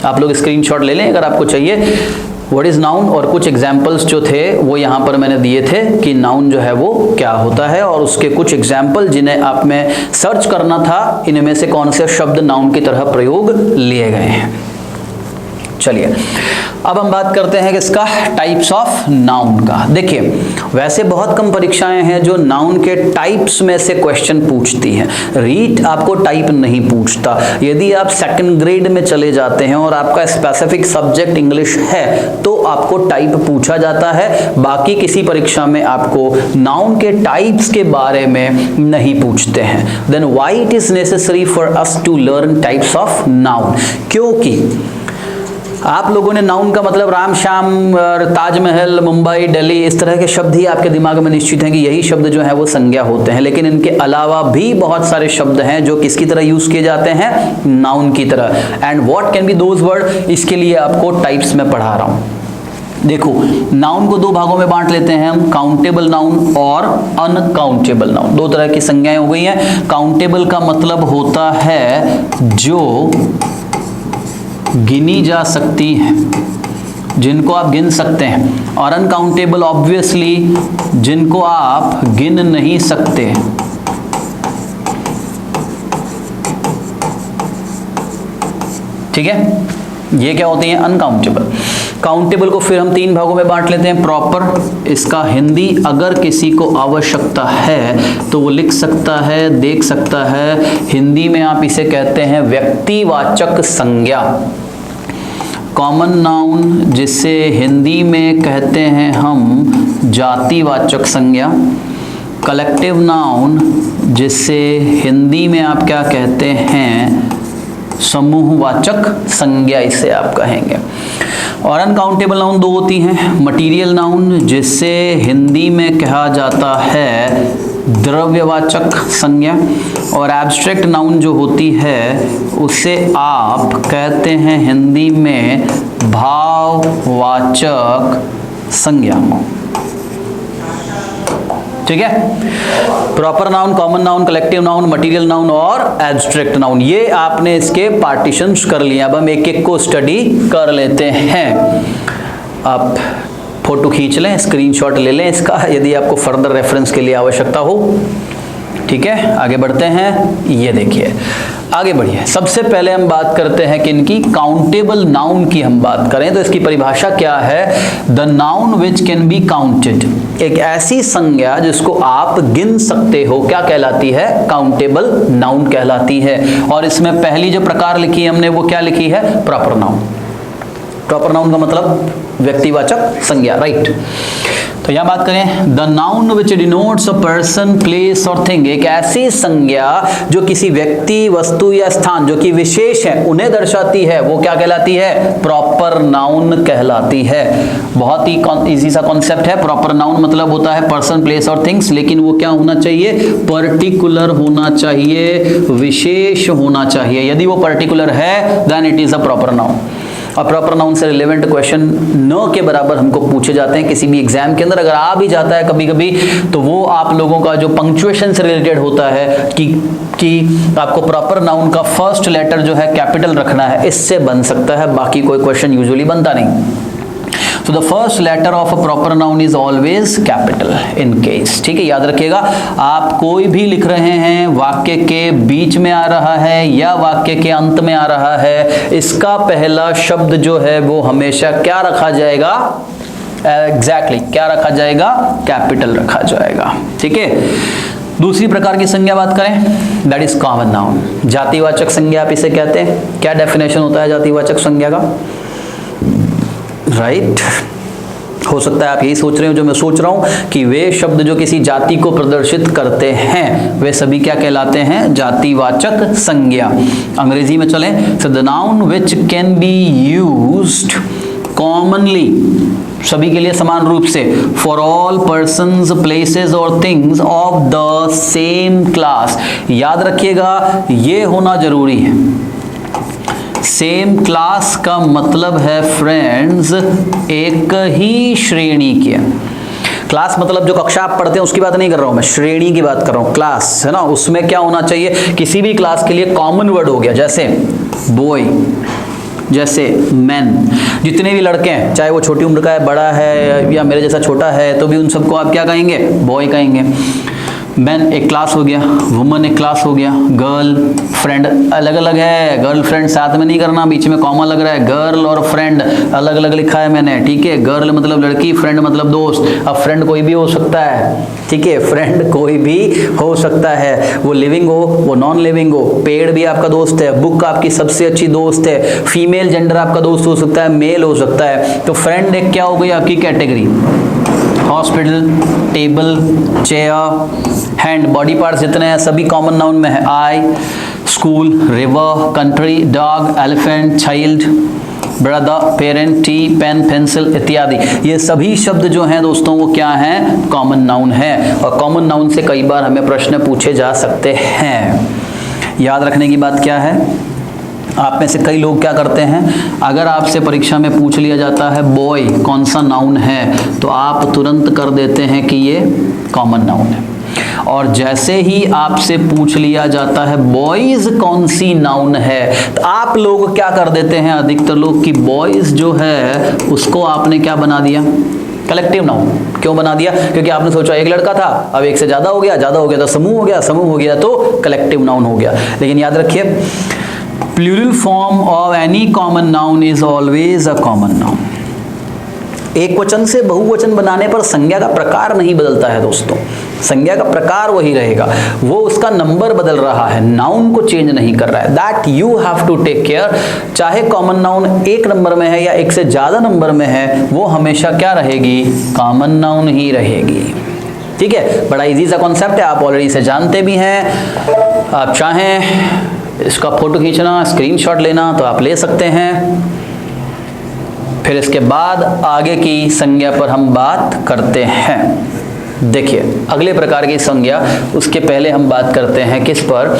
आप लोग स्क्रीनशॉट ले लें अगर आपको चाहिए। व्हाट इज नाउन, और कुछ एग्जाम्पल्स जो थे वो यहाँ पर मैंने दिए थे कि नाउन जो है वो क्या होता है, और उसके कुछ एग्जाम्पल जिन्हें आप में सर्च करना था, इनमें से कौन से शब्द नाउन की तरह प्रयोग लिए गए हैं। चलिए अब हम बात करते हैं किसका, टाइप्स ऑफ नाउन का। देखिए वैसे बहुत कम परीक्षाएं हैं जो नाउन के टाइप्स में से क्वेश्चन पूछती हैं। रीट आपको टाइप नहीं पूछता। यदि आप सेकंड ग्रेड में चले जाते हैं और आपका स्पेसिफिक सब्जेक्ट इंग्लिश है तो आपको टाइप पूछा जाता है। बाकी किसी परीक्षा में आपको नाउन के टाइप्स के बारे में नहीं पूछते हैं। Then why it is necessary for us to learn types of noun, क्योंकि आप लोगों ने नाउन का मतलब राम श्याम, ताजमहल, मुंबई, दिल्ली, इस तरह के शब्द ही आपके दिमाग में निश्चित हैं कि यही शब्द जो है वो संज्ञा होते हैं। लेकिन इनके अलावा भी बहुत सारे शब्द हैं जो किसकी तरह यूज किए जाते हैं, नाउन की तरह। And what can be those word, इसके लिए आपको टाइप्स में पढ़ा रहा हूं। देखो नाउन को दो भागों में बांट लेते हैं हम, काउंटेबल नाउन और अनकाउंटेबल नाउन। दो तरह की संज्ञाएं हो गई हैं। काउंटेबल का मतलब होता है जो गिनी जा सकती हैं, जिनको आप गिन सकते हैं, और अनकाउंटेबल ऑब्वियसली जिनको आप गिन नहीं सकते। ठीक है, ये क्या होती हैं, अनकाउंटेबल। काउंटेबल को फिर हम तीन भागों में बांट लेते हैं। प्रॉपर, इसका हिंदी अगर किसी को आवश्यकता है तो वो लिख सकता है, देख सकता है। हिंदी में आप इसे कहते हैं व्यक्तिवाचक संज्ञा। कॉमन नाउन जिसे हिंदी में कहते हैं हम जातिवाचक संज्ञा। कलेक्टिव नाउन जिसे हिंदी में आप क्या कहते हैं, समूहवाचक संज्ञा इसे आप कहेंगे। और अनकाउंटेबल नाउन दो होती हैं। मटीरियल नाउन जिसे हिंदी में कहा जाता है द्रव्यवाचक संज्ञा, और एब्स्ट्रैक्ट नाउन जो होती है उसे आप कहते हैं हिंदी में भाववाचक संज्ञा। ठीक है। Proper noun, common noun, collective noun, material noun और एब्स्ट्रैक्ट नाउन, ये आपने इसके पार्टीशंस कर लिए। अब हम एक एक को स्टडी कर लेते हैं। आप फोटो खींच लें, स्क्रीनशॉट ले लें इसका, यदि आपको फर्दर रेफरेंस के लिए आवश्यकता हो। ठीक है, आगे बढ़ते हैं। ये देखिए, आगे बढ़िए। सबसे पहले हम बात करते हैं कि इनकी काउंटेबल नाउन की हम बात करें तो इसकी परिभाषा क्या है, the noun which can be counted. एक ऐसी संज्ञा जिसको आप गिन सकते हो, क्या कहलाती है, काउंटेबल नाउन कहलाती है। और इसमें पहली जो प्रकार लिखी है हमने वो क्या लिखी है, प्रॉपर नाउन। प्रॉपर नाउन का मतलब व्यक्तिवाचक संज्ञा, राइट। तो यहां बात करें, the noun which denotes a person, place और थिंग। एक ऐसी संज्ञा जो किसी व्यक्ति, वस्तु या स्थान जो कि विशेष है उन्हें दर्शाती है, वो क्या कहलाती है, प्रॉपर नाउन कहलाती है। बहुत ही इजी सा कॉन्सेप्ट है। प्रॉपर नाउन मतलब होता है पर्सन, प्लेस और थिंग्स, लेकिन वो क्या होना चाहिए, पर्टिकुलर होना चाहिए, विशेष होना चाहिए। यदि वो पर्टिकुलर है then it is a proper noun. और प्रॉपर नाउन से रिलेवेंट क्वेश्चन न के बराबर हमको पूछे जाते हैं किसी भी एग्जाम के अंदर। अगर आ भी जाता है कभी कभी तो वो आप लोगों का जो पंक्चुएशन से रिलेटेड होता है कि आपको प्रॉपर नाउन का फर्स्ट लेटर जो है कैपिटल रखना है, इससे बन सकता है, बाकी कोई क्वेश्चन यूजुअली बनता नहीं। So the first letter of a proper noun is always capital in case। ठीक है, याद रखिएगा। आप कोई भी लिख रहे हैं, वाक्य के बीच में आ रहा है या वाक्य के अंत में आ रहा है, इसका पहला शब्द जो है वो हमेशा क्या रखा जाएगा, एग्जैक्टली क्या रखा जाएगा, कैपिटल रखा जाएगा। ठीक है। दूसरी प्रकार की संज्ञा बात करें, दैट इज कॉमन नाउन। जातिवाचक संज्ञा आप इसे कहते हैं। क्या डेफिनेशन होता है जातिवाचक संज्ञा का, राइट। हो सकता है आप यही सोच रहे हो जो मैं सोच रहा हूं कि वे शब्द जो किसी जाति को प्रदर्शित करते हैं वे सभी क्या कहलाते हैं? जातिवाचक संज्ञा। अंग्रेजी में चलें, so the noun which can be used commonly, सभी के लिए समान रूप से, फॉर ऑल पर्सन्स, प्लेसेस और things of the same class. याद रखिएगा ये होना जरूरी है। सेम क्लास का मतलब है फ्रेंड्स एक ही श्रेणी के। क्लास मतलब जो कक्षा आप पढ़ते हैं उसकी बात नहीं कर रहा हूं मैं, श्रेणी की बात कर रहा हूं। क्लास है ना, उसमें क्या होना चाहिए? किसी भी क्लास के लिए कॉमन वर्ड हो गया, जैसे बॉय, जैसे मैन। जितने भी लड़के हैं, चाहे वो छोटी उम्र का है, बड़ा है या मेरे जैसा छोटा है, तो भी उन सबको आप क्या कहेंगे? बॉय कहेंगे। मैन एक क्लास हो गया, वुमन एक क्लास हो गया, गर्ल फ्रेंड अलग अलग है, गर्ल फ्रेंड साथ में नहीं करना, बीच में कॉमा लग रहा है। गर्ल और फ्रेंड अलग अलग लिखा है मैंने, ठीक है। गर्ल मतलब लड़की, फ्रेंड मतलब दोस्त। अब फ्रेंड कोई भी हो सकता है, ठीक है, फ्रेंड कोई भी हो सकता है, वो लिविंग हो, वो नॉन लिविंग हो। पेड़ भी आपका दोस्त है, बुक आपकी सबसे अच्छी दोस्त है, फीमेल जेंडर आपका दोस्त हो सकता है, मेल हो सकता है। तो फ्रेंड एक क्या हो गई आपकी category? Hospital, table, chair, hand, body parts जितने हैं सभी कॉमन नाउन में है। Eye, school, river, country, dog, elephant, child, brother, parent, tea, pen, pencil इत्यादि। ये सभी शब्द जो हैं दोस्तों वो क्या हैं? कॉमन नाउन है। और कॉमन नाउन से कई बार हमें प्रश्न पूछे जा सकते हैं। याद रखने की बात क्या है? आप में से कई लोग क्या करते हैं, अगर आपसे परीक्षा में पूछ लिया जाता है बॉय कौन सा नाउन है, तो आप तुरंत कर देते हैं कि ये कॉमन नाउन है। और जैसे ही आपसे पूछ लिया जाता है बॉयज कौन सी नाउन है, तो आप लोग क्या कर देते हैं, अधिकतर लोग, कि बॉयज जो है उसको आपने क्या बना दिया? Collective noun. क्यों बना दिया? क्योंकि आपने सोचा एक लड़का था, अब एक से ज्यादा हो गया तो समूह हो गया, समूह हो गया तो कलेक्टिव नाउन हो गया। लेकिन याद रखिए, plural form of any common noun is always a common noun. एक वचन से बहुवचन बनाने पर संज्ञा का प्रकार नहीं बदलता है दोस्तों, संज्ञा का प्रकार वही रहेगा, वो उसका नंबर बदल रहा है, नाउन को चेंज नहीं कर रहा है। That you have to take care. चाहे कॉमन नाउन एक नंबर में है या एक से ज्यादा नंबर में है, वो हमेशा क्या रहेगी? कॉमन नाउन ही रहेगी। ठीक है, बड़ा इजी सा कॉन्सेप्ट है, आप ऑलरेडी इसे जानते भी हैं। आप चाहें इसका फोटो खींचना, स्क्रीनशॉट लेना तो आप ले सकते हैं। फिर इसके बाद आगे की संज्ञा पर हम बात करते हैं। देखिए अगले प्रकार की संज्ञा, उसके पहले हम बात करते हैं किस पर?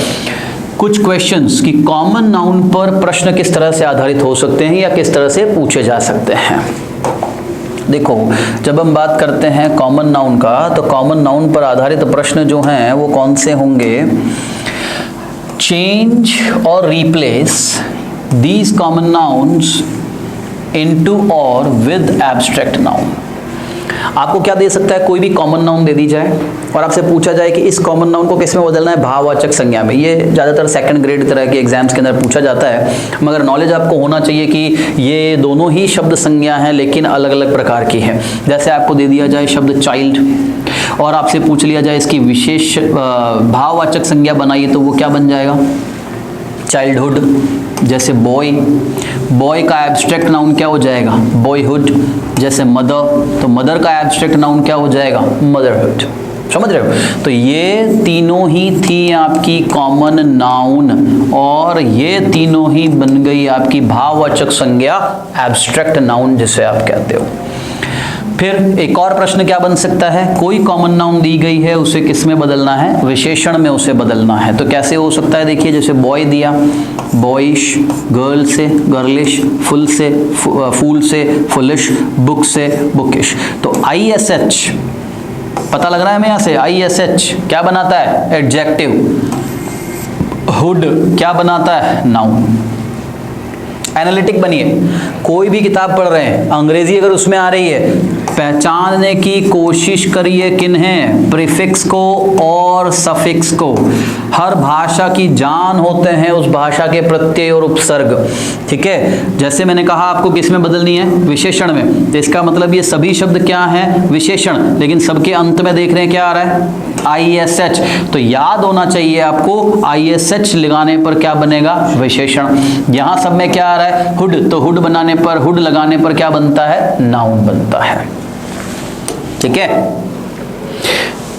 कुछ क्वेश्चंस कि कॉमन नाउन पर प्रश्न किस तरह से आधारित हो सकते हैं या किस तरह से पूछे जा सकते हैं। देखो, जब हम बात करते हैं कॉमन नाउन का, तो कॉमन नाउन पर आधारित प्रश्न जो हैं वो कौन से होंगे? Change or replace these common nouns into or with abstract noun। आपको क्या दे सकता है? कोई भी कॉमन नाउन दे दी जाए और आपसे पूछा जाए कि इस कॉमन नाउन को किस में बदलना है? भाववाचक संज्ञा में। ये ज़्यादातर सेकंड ग्रेड तरह के एग्जाम्स के अंदर पूछा जाता है, मगर नॉलेज आपको होना चाहिए कि ये दोनों ही शब्द संज्ञा हैं लेकिन अलग अलग प्रकार की हैं। जैसे आपको दे दिया जाए शब्द चाइल्ड और आपसे पूछ लिया जाए इसकी विशेष भाववाचक संज्ञा बनाइए, तो वो क्या बन जाएगा? चाइल्डहुड। जैसे बॉय, बॉय का एब्स्ट्रैक्ट नाउन क्या हो जाएगा? बॉयहुड। जैसे मदर, तो मदर का एब्स्ट्रैक्ट नाउन क्या हो जाएगा? मदरहुड। समझ रहे हो? तो ये तीनों ही थी आपकी कॉमन नाउन और ये तीनों ही बन गई आपकी भाववाचक संज्ञा, एब्स्ट्रैक्ट नाउन जिसे आप कहते हो। फिर एक और प्रश्न क्या बन सकता है? कोई कॉमन नाउन दी गई है, उसे किस में बदलना है? विशेषण में उसे बदलना है। तो कैसे हो सकता है? देखिए, जैसे बॉय दिया, बॉयिश, गर्ल से गर्लिश, फुल से फूल से फुलिश, बुक से बुकिश। तो ISH पता लग रहा है हमें यहाँ से? ISH क्या बनाता है? एडजेक्टिव। हुड क्या बनाता है? नाउन। एनालिटिक बनिए, कोई भी किताब पढ़ रहे हैं, अंग्रेजी अगर उसमें आ रही है, पहचानने की कोशिश करिए किन्हें? प्रीफिक्स को और सफिक्स को। हर भाषा की जान होते हैं उस भाषा के प्रत्यय और उपसर्ग। ठीक है, जैसे मैंने कहा आपको किस में बदलनी है? विशेषण में। तो इसका मतलब ये सभी शब्द क्या हैं? विशेषण, लेकिन सबके अंत में देख रहे हैं क्या आ रहा है? ISH। तो याद होना चाहिए आपको, ISH लगाने पर क्या बनेगा? विशेषण। यहां सब में क्या आ रहा है? हुड, तो हुड बनाने पर, हुड लगाने पर क्या बनता है? नाउन बनता है। ठीक है,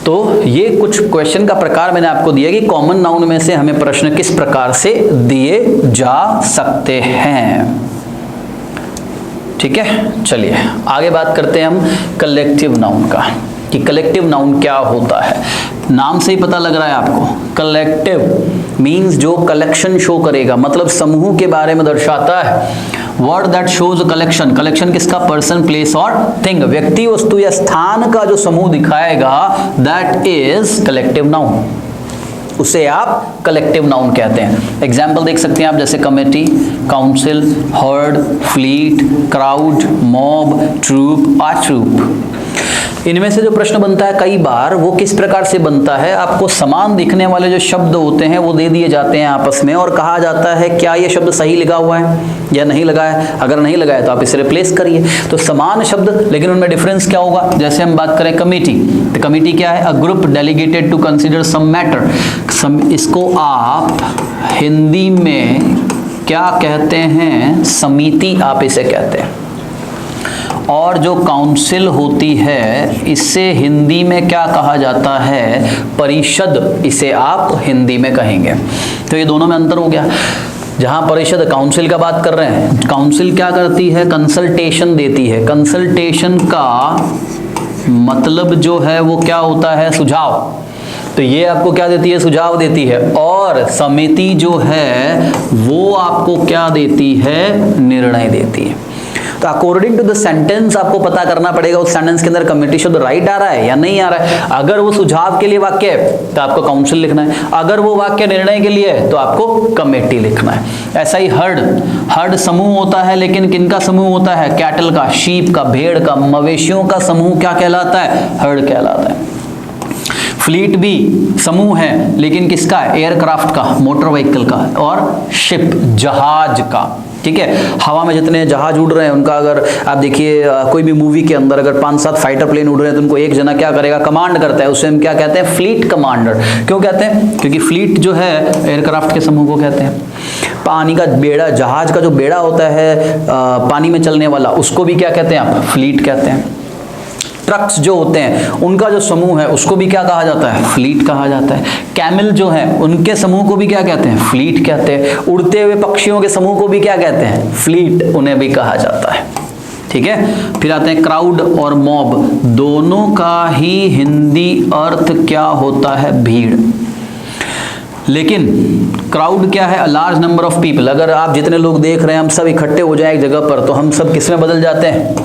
तो ये कुछ क्वेश्चन का प्रकार मैंने आपको दिया कि कॉमन नाउन में से हमें प्रश्न किस प्रकार से दिए जा सकते हैं। ठीक है, चलिए आगे बात करते हैं हम कलेक्टिव नाउन का, कि कलेक्टिव नाउन क्या होता है। नाम से ही पता लग रहा है आपको, कलेक्टिव मीन्स जो कलेक्शन शो करेगा, मतलब समूह के बारे में दर्शाता है। Word that shows collection, collection किसका, पर्सन, प्लेस और थिंग, व्यक्ति, वस्तु या स्थान का जो समूह दिखाएगा, दैट इज कलेक्टिव नाउन, उसे आप कलेक्टिव नाउन कहते हैं। एग्जाम्पल देख सकते हैं आप, जैसे committee, council, herd, fleet, crowd, mob, troop, a troop. इनमें से जो प्रश्न बनता है कई बार, वो किस प्रकार से बनता है, आपको समान दिखने वाले जो शब्द होते हैं वो दे दिए जाते हैं आपस में, और कहा जाता है क्या ये शब्द सही लिखा हुआ है या नहीं लगा है। अगर नहीं लगा है तो आप इसे रिप्लेस करिए। तो समान शब्द, लेकिन उनमें डिफरेंस क्या होगा। जैसे हम बात करें कमेटी, तो कमेटी क्या है, a group delegated to consider some matter. इसको आप हिंदी में क्या कहते हैं, समिति आप इसे कहते हैं। और जो काउंसिल होती है, इससे हिंदी में क्या कहा जाता है, परिषद, इसे आप हिंदी में कहेंगे। तो ये दोनों में अंतर हो गया। जहां परिषद, काउंसिल का बात कर रहे हैं, काउंसिल क्या करती है, कंसल्टेशन देती है। कंसल्टेशन का मतलब जो है वो क्या होता है, सुझाव। तो ये आपको क्या देती है, सुझाव देती है। और समिति जो है वो आपको क्या देती है, निर्णय देती है। तो अकॉर्डिंग टू द सेंटेंस आपको पता करना पड़ेगा उस सेंटेंस के अंदर कमेटी शब्द राइट आ रहा है या नहीं आ रहा है। अगर वो सुझाव के लिए वाक्य है तो आपको काउंसिल लिखना है, अगर वो वाक्य निर्णय के लिए है तो आपको कमेटी लिखना है। ऐसा ही हर्ड समूह होता है, लेकिन किनका समूह होता है, कैटल का, शीप का, भेड़ का, मवेशियों का समूह क्या कहलाता है, हर्ड कहलाता है। फ्लीट भी समूह है, लेकिन किसका, एयरक्राफ्ट का, मोटर व्हीकल का, और शिप, जहाज का। ठीक है, हवा में जितने जहाज उड़ रहे हैं उनका अगर आप देखिए कोई भी मूवी के अंदर अगर 5-7 फाइटर प्लेन उड़ रहे हैं तो उनको एक जना क्या करेगा, कमांड करता है, उसे हम क्या कहते हैं, फ्लीट कमांडर। क्यों कहते हैं, क्योंकि फ्लीट जो है एयरक्राफ्ट के समूह को कहते हैं। पानी का बेड़ा, जहाज का जो बेड़ा होता है पानी में चलने वाला, उसको भी क्या कहते हैं आप, फ्लीट कहते हैं। ट्रक्स जो होते हैं उनका जो समूह है उसको भी क्या कहा जाता है, फ्लीट कहा जाता है। कैमल जो है उनके समूह को भी क्या कहते हैं, फ्लीट कहते हैं। उड़ते हुए पक्षियों के समूह को भी क्या कहते हैं, फ्लीट, उन्हें भी कहा जाता है। ठीक है, फिर आते हैं क्राउड और मॉब, दोनों का ही हिंदी अर्थ क्या होता है, भीड़। लेकिन क्राउड क्या है, a large number of people. अगर आप जितने लोग देख रहे हैं हम सब इकट्ठे हो जाए एक जगह पर तो हम सब किस में बदल जाते हैं,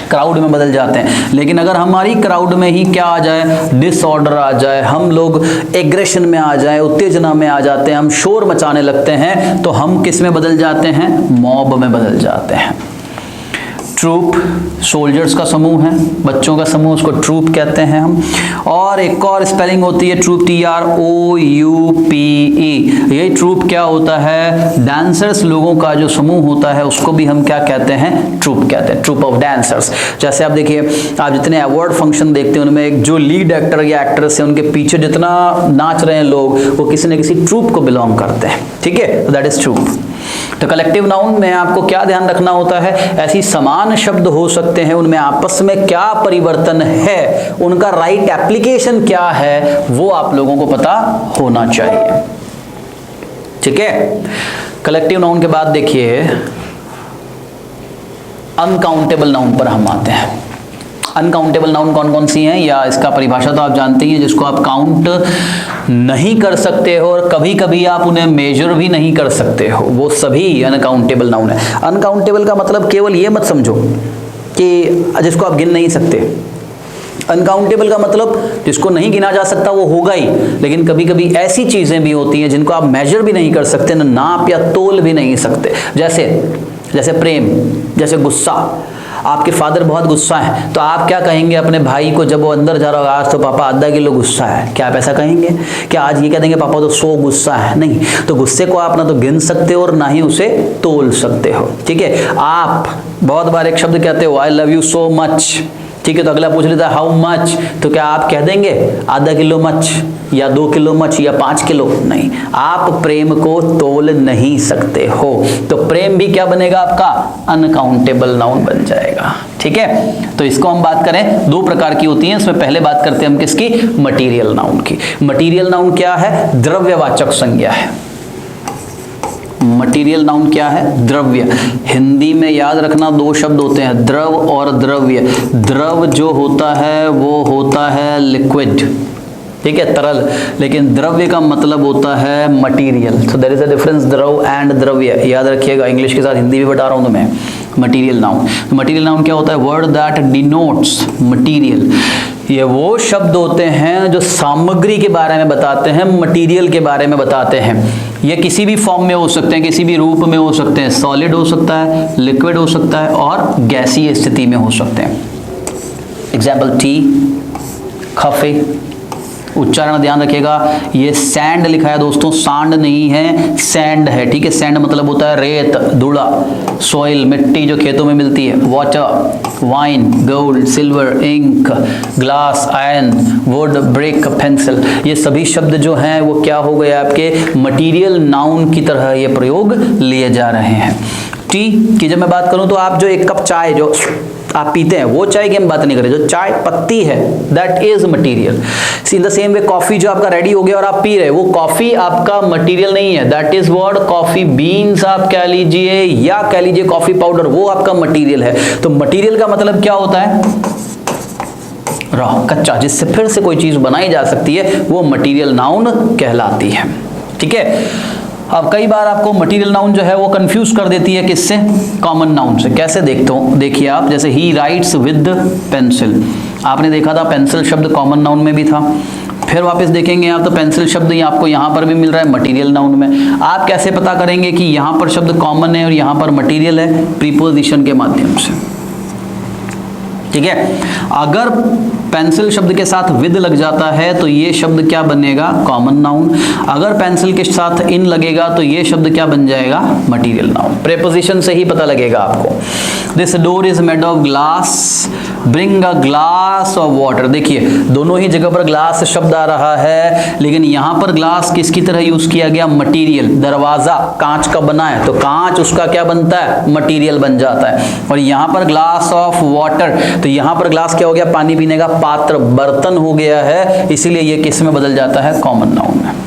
क्राउड में बदल जाते हैं। लेकिन अगर हमारी क्राउड में ही क्या आ जाए, डिसऑर्डर आ जाए, हम लोग एग्रेशन में आ जाए, उत्तेजना में आ जाते हैं, हम शोर मचाने लगते हैं, तो हम किस में बदल जाते हैं, मॉब में बदल जाते हैं। ट्रूप, सोल्जर्स का समूह है, बच्चों का समूह, उसको ट्रूप कहते हैं हम। और एक और स्पेलिंग होती है ट्रूप, TROUPE। ये ट्रूप क्या होता है, डांसर्स लोगों का जो समूह होता है उसको भी हम क्या कहते हैं, ट्रूप कहते हैं, ट्रूप ऑफ डांसर्स। जैसे आप देखिए, आप जितने अवार्ड फंक्शन देखते हैं उनमें एक जो लीड एक्टर या एक्ट्रेस है उनके पीछे जितना नाच रहे हैं लोग, वो किसी न किसी ट्रूप को बिलोंग करते हैं। ठीक है, दैट इज ट्रूप। तो कलेक्टिव नाउन में आपको क्या ध्यान रखना होता है, ऐसी समान शब्द हो सकते हैं, उनमें आपस में क्या परिवर्तन है, उनका राइट एप्लीकेशन क्या है, वो आप लोगों को पता होना चाहिए। ठीक है, कलेक्टिव नाउन के बाद देखिए अनकाउंटेबल नाउन पर हम आते हैं। अनकाउंटेबल नाउन कौन कौन सी हैं, या इसका परिभाषा तो आप जानते ही हैं, जिसको आप काउंट नहीं कर सकते हो और कभी कभी आप उन्हें मेजर भी नहीं कर सकते हो, वो सभी अनकाउंटेबल नाउन है। अनकाउंटेबल का मतलब केवल ये मत समझो कि जिसको आप गिन नहीं सकते। अनकाउंटेबल का मतलब जिसको नहीं गिना जा सकता वो होगा ही, लेकिन कभी कभी ऐसी चीजें भी होती हैं जिनको आप मेजर भी नहीं कर सकते, ना नाप या तोल भी नहीं सकते। जैसे प्रेम, जैसे गुस्सा। आपके फादर बहुत गुस्सा है तो आप क्या कहेंगे अपने भाई को जब वो अंदर जा रहा होगा, आज तो पापा आधा किलो गुस्सा है, क्या आप ऐसा कहेंगे? क्या आज ये कह देंगे पापा तो 100 गुस्सा है? नहीं। तो गुस्से को आप ना तो गिन सकते हो और ना ही उसे तोल सकते हो। ठीक है, आप बहुत बार एक शब्द कहते हो, I love you so much, ठीक है, तो अगला पूछ लेता है हाउ मच, तो क्या आप कह देंगे आधा किलो मच या 2 किलो मच या 5 किलो? नहीं, आप प्रेम को तोल नहीं सकते हो, तो प्रेम भी क्या बनेगा आपका? अनकाउंटेबल नाउन बन जाएगा। ठीक है, तो इसको हम बात करें, 2 प्रकार की होती हैं, इसमें पहले बात करते हैं हम किसकी? मटीरियल नाउन की। मटीरियल नाउन क्या है? द्रव्यवाचक संज्ञा है। मटीरियल नाउन क्या है? द्रव्य। हिंदी में याद रखना 2 शब्द होते हैं, द्रव और द्रव्य। द्रव जो होता है वो होता है लिक्विड, ठीक है, तरल, लेकिन द्रव्य का मतलब होता है material. So there is a difference, द्रव एंड द्रव्य, याद रखिएगा। इंग्लिश के साथ हिंदी भी बता रहा हूं तुम्हें। मटीरियल नाउन, मटीरियल नाउन क्या होता है? Word that denotes material. ये वो शब्द होते हैं जो सामग्री के बारे में बताते हैं, मटीरियल के बारे में बताते हैं। ये किसी भी फॉर्म में हो सकते हैं, किसी भी रूप में हो सकते हैं, सॉलिड हो सकता है, लिक्विड हो सकता है और गैसीय स्थिति में हो सकते हैं। Example T, coffee. उच्चारण ध्यान रखिएगा, ये सैंड लिखा है दोस्तों, सांड नहीं है, सैंड है। ठीक है, सैंड मतलब होता है रेत, धूड़ा, सॉइल, मिट्टी जो खेतों में मिलती है, water, wine, gold, silver, ink, glass, iron, wood, brick, pencil. ये सभी शब्द जो हैं वो क्या हो गए? आपके मटीरियल नाउन की तरह ये प्रयोग लिए जा रहे हैं। टी की जब मैं बात करूं तो आप जो 1 कप चाय जो आप पीते हैं वो चाय की हम बात नहीं कर रहे, जो चाय पत्ती है that is material. In the same way coffee जो आपका रेडी हो गया और आप पी रहे, वो कॉफी आपका मटीरियल नहीं है, that is what coffee beans आप कह लीजिए या कह लीजिए कॉफी पाउडर, वो आपका मटीरियल है। तो मटीरियल का मतलब क्या होता है? रॉ, कच्चा, जिससे फिर से कोई चीज बनाई जा सकती है, वो मटीरियल नाउन कहलाती है। ठीक है, अब कई बार आपको मटीरियल नाउन जो है वो कंफ्यूज कर देती है किससे? कॉमन नाउन से। कैसे देखते हो? देखिए आप, जैसे ही राइट्स विद पेंसिल, आपने देखा था पेंसिल शब्द कॉमन नाउन में भी था। फिर वापस देखेंगे आप तो पेंसिल शब्द ही आपको यहाँ पर भी मिल रहा है मटीरियल नाउन में। आप कैसे पता करेंगे कि यहाँ पर शब्द कॉमन है और यहाँ पर मटीरियल है? प्रीपोजिशन के माध्यम से। ठीक है, अगर पेंसिल शब्द के साथ विद लग जाता है तो ये शब्द क्या बनेगा? Common noun. अगर पेंसिल के साथ इन लगेगा तो ये शब्द क्या बन जाएगा? Material noun. प्रेपोजिशन से ही पता लगेगा आपको। This door is made of glass, bring a glass of water. देखिए दोनों ही जगह पर ग्लास शब्द आ रहा है, लेकिन यहाँ पर ग्लास किसकी तरह यूज किया गया? मटीरियल। दरवाजा कांच का बना है तो कांच उसका क्या बनता है? मटीरियल बन जाता है। और यहाँ पर ग्लास ऑफ वाटर, तो यहाँ पर ग्लास क्या हो गया? पानी पीने का पात्र, बर्तन हो गया है, इसीलिए ये किस में बदल जाता है? कॉमन नाउन में।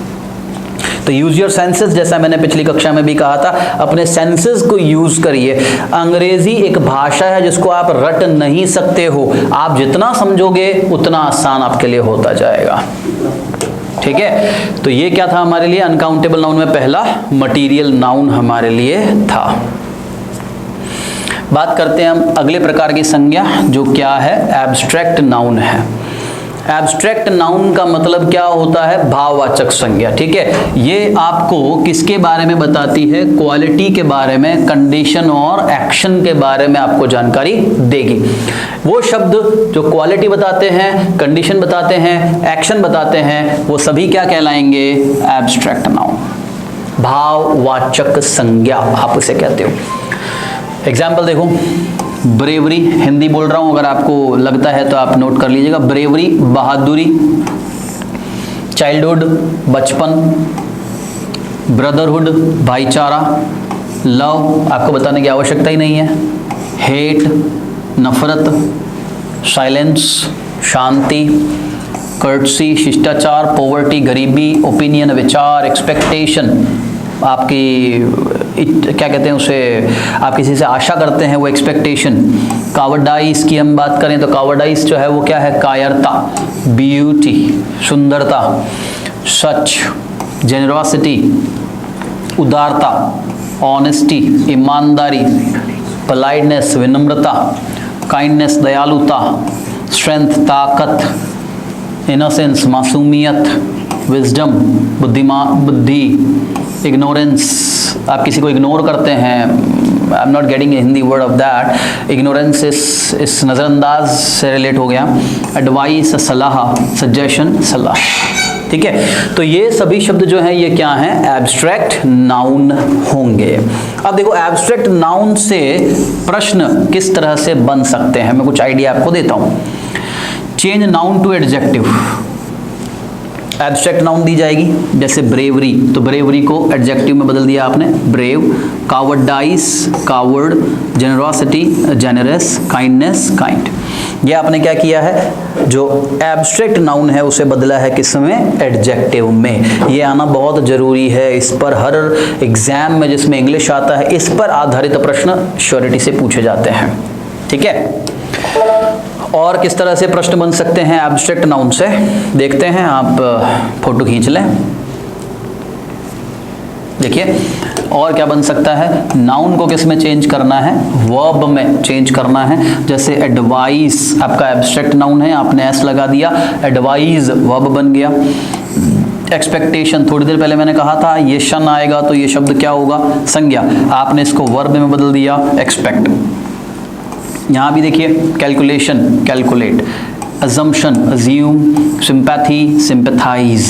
तो यूज योर सेंसेस, जैसा मैंने पिछली कक्षा में भी कहा था, अपने सेंसेस को यूज करिए। अंग्रेजी एक भाषा है जिसको आप रट नहीं सकते हो, आप जितना समझोगे उतना आसान आपके लिए होता जाएगा। ठीक है, तो ये क्या था हमारे लिए? अनकाउंटेबल नाउन में पहला मटीरियल नाउन हमारे लिए था। बात करते हैं हम अगले प्रकार की संज्ञा, जो क्या है? एब्स्ट्रैक्ट नाउन है। एब्स्ट्रैक्ट नाउन का मतलब क्या होता है? भाववाचक संज्ञा। ठीक है, ये आपको किसके बारे में बताती है? क्वालिटी के बारे में, कंडीशन और एक्शन के बारे में आपको जानकारी देगी। वो शब्द जो क्वालिटी बताते हैं, कंडीशन बताते हैं, एक्शन बताते हैं, वो सभी क्या कहलाएंगे? एब्स्ट्रैक्ट नाउन, भाववाचक संज्ञा आप उसे कहते हो। एग्जाम्पल देखो, ब्रेवरी, हिंदी बोल रहा हूं, अगर आपको लगता है तो आप नोट कर लीजिएगा। ब्रेवरी बहादुरी, चाइल्डहुड बचपन, ब्रदरहुड भाईचारा, लव आपको बताने की आवश्यकता ही नहीं है, हेट नफरत, साइलेंस शांति, कर्टसी शिष्टाचार, पॉवर्टी गरीबी, ओपिनियन विचार, एक्सपेक्टेशन आपकी क्या कहते हैं उसे, आप किसी से आशा करते हैं, वो एक्सपेक्टेशन। कावर्डाइज की हम बात करें तो कावर्डाइज जो है वो क्या है? कायरता, ब्यूटी सुंदरता, सच जेनरॉसिटी उदारता, ऑनेस्टी ईमानदारी, पोलाइटनेस विनम्रता, काइंडनेस दयालुता, स्ट्रेंथ ताकत, इनोसेंस मासूमियत, विजडम बुद्धि, इग्नोरेंस आप किसी को इग्नोर करते हैं, I am not getting Hindi word of that, ignorance इस नज़रअंदाज से रिलेट हो गया। एडवाइस सलाह, सजेशन सलाह। ठीक है, तो ये सभी शब्द जो हैं ये क्या हैं, एब्स्ट्रैक्ट नाउन होंगे। अब देखो एब्स्ट्रैक्ट नाउन से प्रश्न किस तरह से बन सकते हैं, मैं कुछ आइडिया आपको देता हूं। Change noun to adjective, abstract noun दी जाएगी, जैसे ब्रेवरी, तो ब्रेवरी को एडजेक्टिव में बदल दिया आपने brave, cowardice coward, generosity generous, kindness kind. ये आपने क्या किया है, जो एब्स्ट्रैक्ट नाउन है उसे बदला है किसमें, एडजेक्टिव में। ये आना बहुत जरूरी है, इस पर हर एग्जाम में जिसमें इंग्लिश आता है इस पर आधारित प्रश्न श्योरिटी से पूछे जाते हैं। ठीक है, और किस तरह से प्रश्न बन सकते हैं एब्स्ट्रैक्ट नाउन से, देखते हैं। आप फोटो खींच लें, देखिए और क्या बन सकता है। नाउन को किस में चेंज करना है, वर्ब में चेंज करना है। जैसे एडवाइस आपका एब्स्ट्रैक्ट नाउन है, आपने एस लगा दिया, एडवाइज वर्ब बन गया। एक्सपेक्टेशन, थोड़ी देर पहले मैंने कहा था ये शन आएगा तो ये शब्द क्या होगा, संज्ञा, आपने इसको वर्ब में बदल दिया एक्सपेक्ट। यहाँ भी देखिए calculation calculate, assumption assume, sympathy sympathise.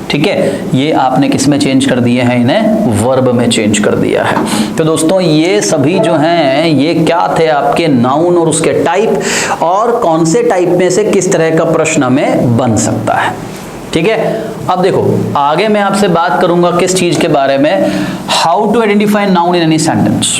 ठीक है, ये आपने किस में चेंज कर दिए हैं, इन्हें वर्ब में चेंज कर दिया है। तो दोस्तों ये सभी जो हैं ये क्या थे, आपके नाउन और उसके टाइप, और कौन से टाइप में से किस तरह का प्रश्न हमें बन सकता है। ठीक है, अब देखो आगे मैं आपसे बात करूंगा किस चीज के बारे में, how to identify noun in any sentence.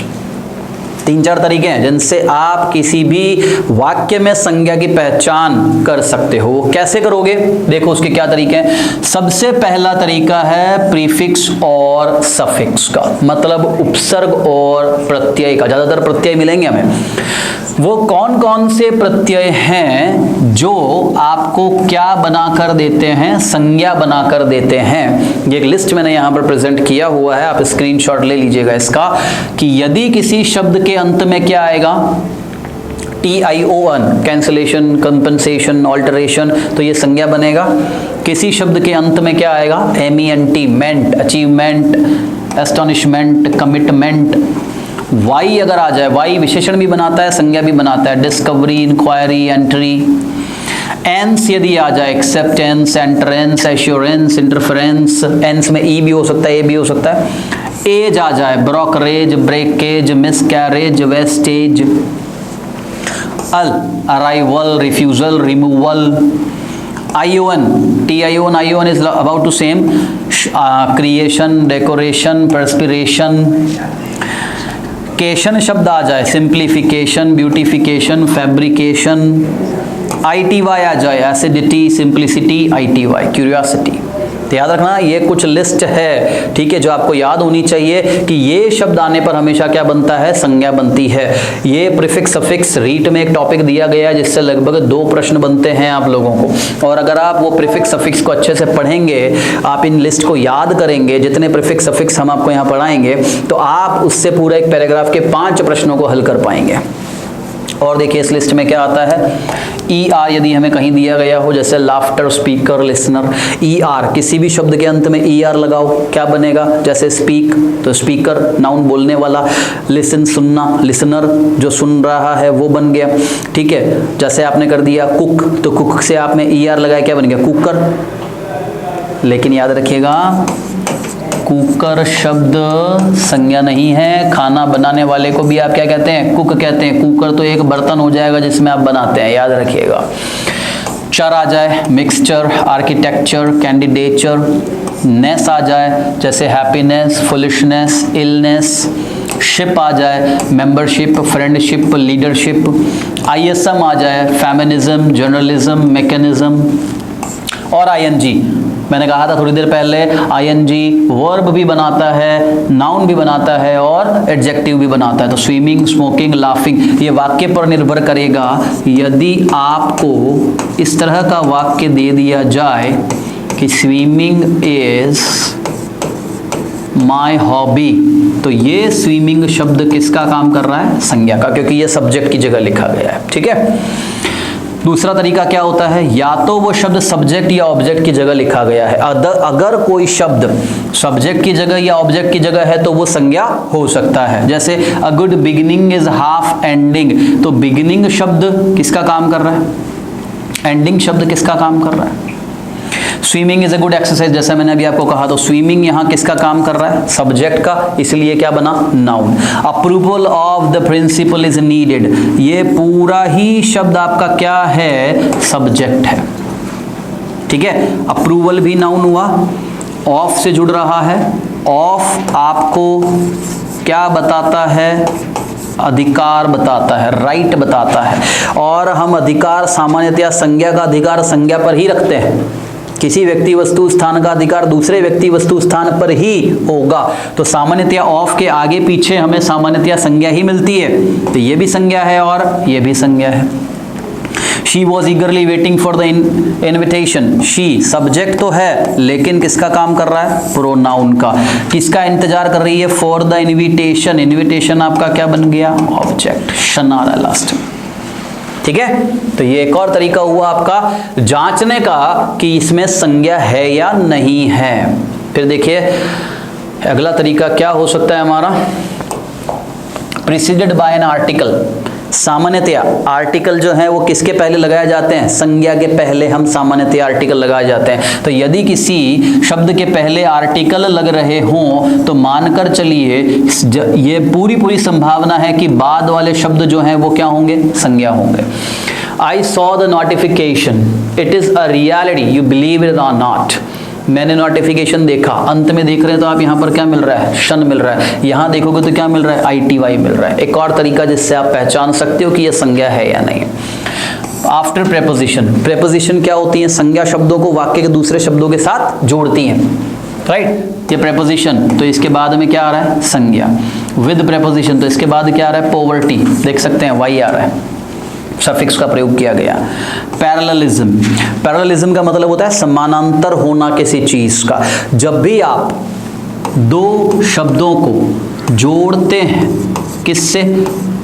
3-4 तरीके हैं जिनसे आप किसी भी वाक्य में संज्ञा की पहचान कर सकते हो। कैसे करोगे, देखो उसके क्या तरीके हैं। सबसे पहला तरीका है प्रीफिक्स और सफिक्स का, मतलब उपसर्ग और प्रत्यय का। ज्यादातर प्रत्यय मिलेंगे हमें। वो कौन कौन से प्रत्यय हैं जो आपको क्या बना कर देते हैं, संज्ञा बना कर देते हैं। ये एक लिस्ट मैंने यहां पर प्रेजेंट किया हुआ है, आप स्क्रीनशॉट ले लीजिएगा इसका, कि यदि किसी शब्द के अंत में क्या आएगा, TION, कैंसलेशन, कंपनसेशन, ऑल्टरेशन, तो ये संज्ञा बनेगा। किसी शब्द के अंत में क्या आएगा, MENT, मेंट, अचीवमेंट, एस्टोनिशमेंट, कमिटमेंट। वाई अगर आ जाए, वाई विशेषण भी बनाता है संज्ञा भी बनाता है, डिस्कवरी, इंक्वायरी, एंट्री। एंस यदि आ जाए, एक्सेप्टेंस, एंट्रेंस, एश्योरेंस, इंटरफेरेंस, एंस में ई भी हो सकता है, ए भी हो सकता है। एज आ जाए, brokerage, breakage, miscarriage, wastage. Al, arrival, refusal, removal. ION, TION is about to same, creation, decoration, perspiration। Cation शब्द आ जाए, सिंप्लीफिकेशन, ब्यूटिफिकेशन, फैब्रिकेशन। ITY आ जाए, एसिडिटी, सिंप्लिसिटी, ITY, क्यूरियोसिटी। तो याद रखना ये कुछ लिस्ट है, ठीक है, जो आपको याद होनी चाहिए कि ये शब्द आने पर हमेशा क्या बनता है, संज्ञा बनती है। ये प्रीफिक्स सफिक्स रीट में एक टॉपिक दिया गया है जिससे लगभग 2 प्रश्न बनते हैं आप लोगों को, और अगर आप वो प्रीफिक्स सफिक्स को अच्छे से पढ़ेंगे, आप इन लिस्ट को याद करेंगे, जितने प्रीफिक्स सफिक्स हम आपको यहाँ पढ़ाएंगे, तो आप उससे पूरा एक पैराग्राफ के 5 प्रश्नों को हल कर पाएंगे। और देखिए इस लिस्ट में क्या आता है, ER यदि हमें कहीं दिया गया हो, जैसे लाफ्टर, स्पीकर, लिसनर। ER, किसी भी शब्द के अंत में ER लगाओ, क्या बनेगा, जैसे स्पीक तो स्पीकर, नाउन बोलने वाला। लिसन, सुनना, लिसनर जो सुन रहा है वो बन गया। ठीक है, जैसे आपने कर दिया कुक, तो कुक से आपने ER लगाया, क्या बन गया, कुकर। लेकिन याद रखिएगा कुकर शब्द संज्ञा नहीं है, खाना बनाने वाले को भी आप क्या कहते हैं, कुक कहते हैं। कुकर तो एक बर्तन हो जाएगा जिसमें आप बनाते हैं, याद रखिएगा। चर आ जाए, मिक्सचर, आर्किटेक्चर, कैंडिडेचर। नेस आ जाए, जैसे हैप्पीनेस, फुलिशनेस, इलनेस। शिप आ जाए, मेंबरशिप, फ्रेंडशिप, लीडरशिप। ISM आ जाए, फेमिनिज्म, जर्नलिज्म, मैकेनिज्म। और ING, मैंने कहा था थोड़ी देर पहले, ING वर्ब भी बनाता है, नाउन भी बनाता है और एडजेक्टिव भी बनाता है। तो स्विमिंग, स्मोकिंग, लाफिंग, ये वाक्य पर निर्भर करेगा। यदि आपको इस तरह का वाक्य दे दिया जाए कि स्विमिंग इज माय हॉबी, तो ये स्विमिंग शब्द किसका काम कर रहा है, संज्ञा का, क्योंकि ये सब्जेक्ट की जगह लिखा गया है। ठीक है, दूसरा तरीका क्या होता है, या तो वो शब्द सब्जेक्ट या ऑब्जेक्ट की जगह लिखा गया है। अगर कोई शब्द सब्जेक्ट की जगह या ऑब्जेक्ट की जगह है तो वो संज्ञा हो सकता है। जैसे a good beginning is half ending, तो बिगिनिंग शब्द किसका काम कर रहा है, एंडिंग शब्द किसका काम कर रहा है। Swimming is a good exercise, जैसा मैंने अभी आपको कहा, तो स्विमिंग यहाँ किसका काम कर रहा है? सब्जेक्ट का, इसलिए क्या बना? Noun. Approval of the principal is needed, ये पूरा ही शब्द आपका क्या है? सब्जेक्ट है। ठीक है, अप्रूवल भी नाउन हुआ, ऑफ से जुड़ रहा है। ऑफ आपको क्या बताता है? अधिकार बताता है, राइट बताता है। और हम अधिकार सामान्यतया संज्ञा का अधिकार संज्ञा पर ही रखते हैं। किसी व्यक्ति वस्तु स्थान का अधिकार दूसरे व्यक्ति वस्तु स्थान पर ही होगा। तो सामान्यतया ऑफ के आगे पीछे हमें सामान्यतया संज्ञा ही मिलती है, तो ये भी संज्ञा है और ये भी संज्ञा है। She was eagerly waiting for the invitation. She subject तो है, लेकिन किसका काम कर रहा है? प्रोनाउन का। किसका इंतजार कर रही है? For the invitation. इन्विटेशन आपका क्या बन गया? ऑब्जेक्ट। शन आ रहा है लास्ट में। ठीक है, तो ये एक और तरीका हुआ आपका जांचने का कि इसमें संज्ञा है या नहीं है। फिर देखिए अगला तरीका क्या हो सकता है हमारा? Preceded by an article. सामान्यतया आर्टिकल जो है वो किसके पहले लगाए जाते हैं? संज्ञा के पहले हम सामान्यतया आर्टिकल लगाए जाते हैं। तो यदि किसी शब्द के पहले आर्टिकल लग रहे हों तो मानकर चलिए ये पूरी संभावना है कि बाद वाले शब्द जो हैं वो क्या होंगे? संज्ञा होंगे। I saw the notification. It is a reality. You believe it or not. मैंने नोटिफिकेशन देखा। अंत में देख रहे हैं तो आप यहाँ पर क्या मिल रहा है? शन मिल रहा है। यहाँ देखोगे तो क्या मिल रहा है? ITY मिल रहा है। एक और तरीका जिससे आप पहचान सकते हो कि यह संज्ञा है या नहीं। After preposition. प्रेपोजिशन क्या होती है? संज्ञा शब्दों को वाक्य के दूसरे शब्दों के साथ जोड़ती हैं, राइट? ये प्रेपोजिशन, तो इसके बाद में क्या आ रहा है? संज्ञा। विद प्रेपोजिशन, तो इसके बाद क्या आ रहा है? पॉवर्टी। देख सकते हैं वाई आ रहा है, सफिक्स का प्रयोग किया गया। पैरेललिज्म। पैरेललिज्म का मतलब होता है समानांतर होना किसी चीज का। जब भी आप दो शब्दों को जोड़ते हैं, किससे?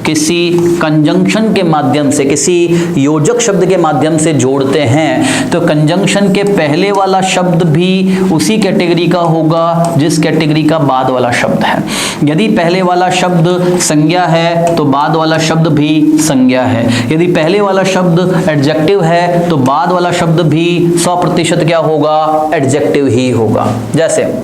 किसी कंजंक्शन के माध्यम से, किसी योजक शब्द के माध्यम से जोड़ते हैं, तो कंजंक्शन के पहले वाला शब्द भी उसी कैटेगरी का होगा जिस कैटेगरी का बाद वाला शब्द है। यदि पहले वाला शब्द संज्ञा है तो बाद वाला शब्द भी संज्ञा है। यदि पहले वाला शब्द एडजेक्टिव है तो बाद वाला शब्द भी 100% क्या होगा? एडजेक्टिव ही होगा। जैसे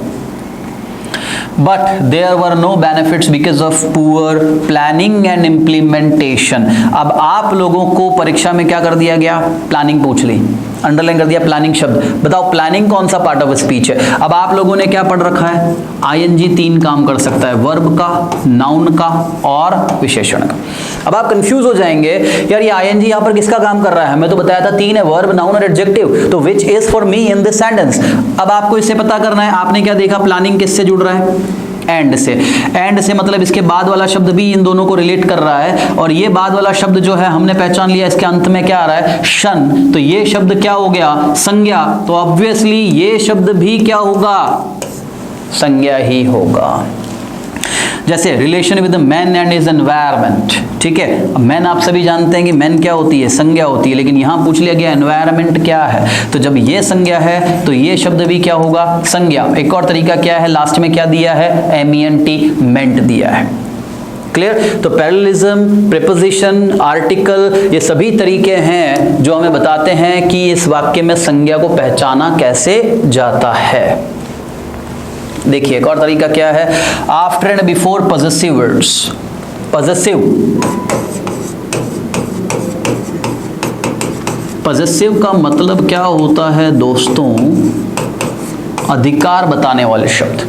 But there were no benefits because of poor planning and implementation. अब आप लोगों को परीक्षा में क्या कर दिया गया? प्लानिंग पूछ ली, अंडरलाइन कर दिया प्लानिंग शब्द। बताओ प्लानिंग कौन सा पार्ट ऑफ स्पीच है? अब आप लोगों ने क्या पढ़ रखा है? ING 3 काम कर सकता है, वर्ब का, नाउन का और विशेषण का। अब आप कंफ्यूज हो जाएंगे, यार ये ING यहाँ पर किसका काम कर रहा है? हमें तो बताया था 3 है, वर्ब, नाउन और एडजेक्टिव, तो which is for me in this sentence. अब आपको इससे पता करना है, आपने क्या देखा? प्लानिंग किससे जुड़ रहा है? एंड से। एंड से मतलब इसके बाद वाला शब्द भी इन दोनों को रिलेट कर रहा है, और ये बाद वाला शब्द जो है हमने पहचान लिया, इसके अंत में क्या आ रहा है? शन। तो ये शब्द क्या हो गया? संज्ञा। तो ऑब्वियसली ये शब्द भी क्या होगा? संज्ञा ही होगा। जैसे relation with man and his environment. ठीक है, अब मैन आप सभी जानते हैं कि मैन क्या होती है? संज्ञा होती है, लेकिन यहां पूछ लिया गया एनवायरनमेंट क्या है, तो जब ये संज्ञा है तो ये शब्द भी क्या होगा? संज्ञा। एक और तरीका क्या है? लास्ट में क्या दिया है? MENT, मेंट दिया है। क्लियर? तो पैरेललिज्म, प्रीपोजिशन, आर्टिकल, ये सभी तरीके हैं जो हमें बताते हैं कि इस वाक्य में संज्ञा को पहचाना कैसे जाता है। देखिए एक और तरीका क्या है? After and before possessive words. Possessive, possessive का मतलब क्या होता है दोस्तों? अधिकार बताने वाले शब्द।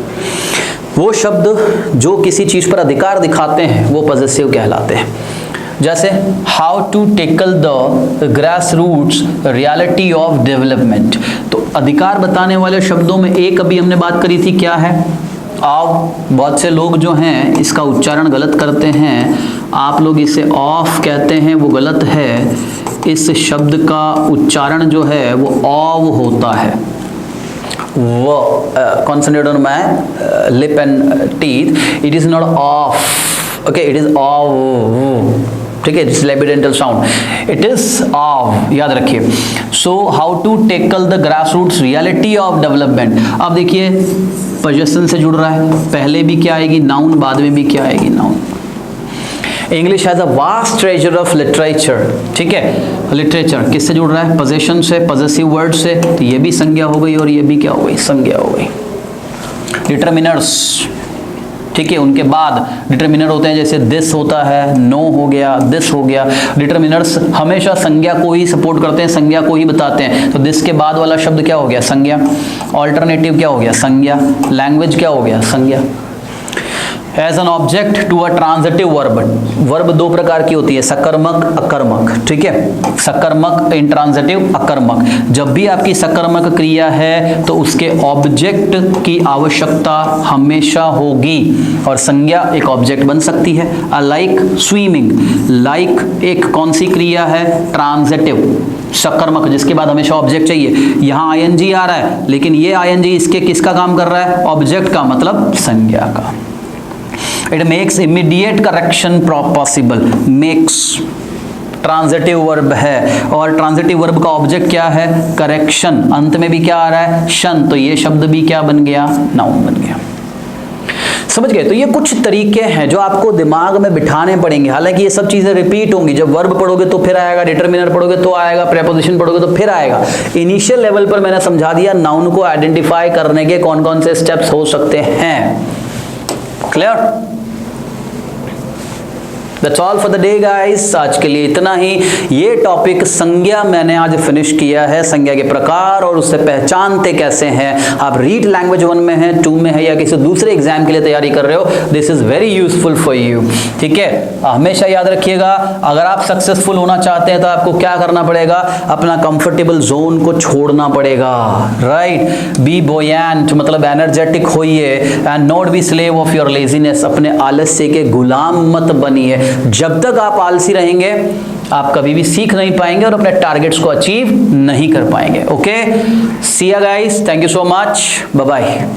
वो शब्द जो किसी चीज पर अधिकार दिखाते हैं वो पॉजेसिव कहलाते हैं। जैसे how to tackle the grass roots reality of development. तो अधिकार बताने वाले शब्दों में एक अभी हमने बात करी थी, क्या है? ऑफ। बहुत से लोग जो हैं इसका उच्चारण गलत करते हैं, आप लोग इसे ऑफ कहते हैं, वो गलत है। इस शब्द का उच्चारण जो है वो ऑव होता है। वो concentrate on my lip and teeth. It is not off. Okay, it is of. ठीक है, labiodental sound. It is off, याद रखिए। So how to tackle the grass roots reality of development. अब देखिए पोजेशन से जुड़ रहा है, पहले भी क्या आएगी? नाउन, बाद में भी क्या आएगी? Noun. English has a vast treasure of literature, ठीक है। लिटरेचर किससे जुड़ रहा है? पोजेशन से, पॉजेसिव वर्ड से, तो ये भी संज्ञा हो गई और ये भी क्या हो गई? संज्ञा हो गई। डिटरमिनर्स, ठीक है, उनके बाद डिटरमिनर होते हैं, जैसे दिस होता है, नो हो गया, दिस हो गया। डिटरमिनर्स हमेशा संज्ञा को ही सपोर्ट करते हैं, संज्ञा को ही बताते हैं, तो दिस के बाद वाला शब्द क्या हो गया? संज्ञा। ऑल्टरनेटिव क्या हो गया? संज्ञा। लैंग्वेज क्या हो गया? संज्ञा। As an object to a transitive verb, verb दो प्रकार की होती है, सकर्मक, अकर्मक, ठीक है। सकर्मक, इंट्रांजिटिव, अकर्मक। जब भी आपकी सकर्मक क्रिया है तो उसके ऑब्जेक्ट की आवश्यकता हमेशा होगी, और संज्ञा एक ऑब्जेक्ट बन सकती है। लाइक स्विमिंग, लाइक एक कौन सी क्रिया है? ट्रांजिटिव, सकर्मक, जिसके बाद हमेशा ऑब्जेक्ट चाहिए। यहां ING आ रहा है, लेकिन ये ING इसके किसका काम कर रहा है? ऑब्जेक्ट का, मतलब संज्ञा का। It makes immediate correction possible. Makes transitive verb है, और ट्रांजिटिव वर्ब का ऑब्जेक्ट क्या है? करेक्शन। अंत में भी क्या आ रहा है? शन, तो ये शब्द भी क्या बन गया? नाउन बन गया। समझ गए? तो ये कुछ तरीके हैं जो आपको दिमाग में बिठाने पड़ेंगे। हालांकि ये सब चीजें रिपीट होंगी, जब वर्ब पढ़ोगे तो फिर आएगा, डिटरमिनर पढ़ोगे तो आएगा, प्रेपोजिशन पढ़ोगे तो फिर आएगा। इनिशियल लेवल पर मैंने समझा दिया नाउन को आइडेंटिफाई करने के कौन कौन से स्टेप्स हो सकते हैं। Clear? That's all for the day guys। आज के लिए इतना ही। ये टॉपिक संज्ञा मैंने आज फिनिश किया है, संज्ञा के प्रकार और उससे पहचानते कैसे हैं। आप रीड लैंग्वेज 1 में है, 2 में है, या किसी दूसरे एग्जाम के लिए तैयारी कर रहे हो, this is very useful for you, ठीक है। हमेशा याद रखिएगा, अगर आप सक्सेसफुल होना चाहते हैं तो आपको क्या करना पड़ेगा? अपना कंफर्टेबल जोन को छोड़ना पड़ेगा, राइट। बी बोयेंट, मतलब एनर्जेटिक होइए, and not be slave of your laziness, अपने आलस्य के गुलाम मत बनिए। जब तक आप आलसी रहेंगे आप कभी भी सीख नहीं पाएंगे और अपने टारगेट्स को अचीव नहीं कर पाएंगे। Okay, see you guys, thank you so much, bye bye.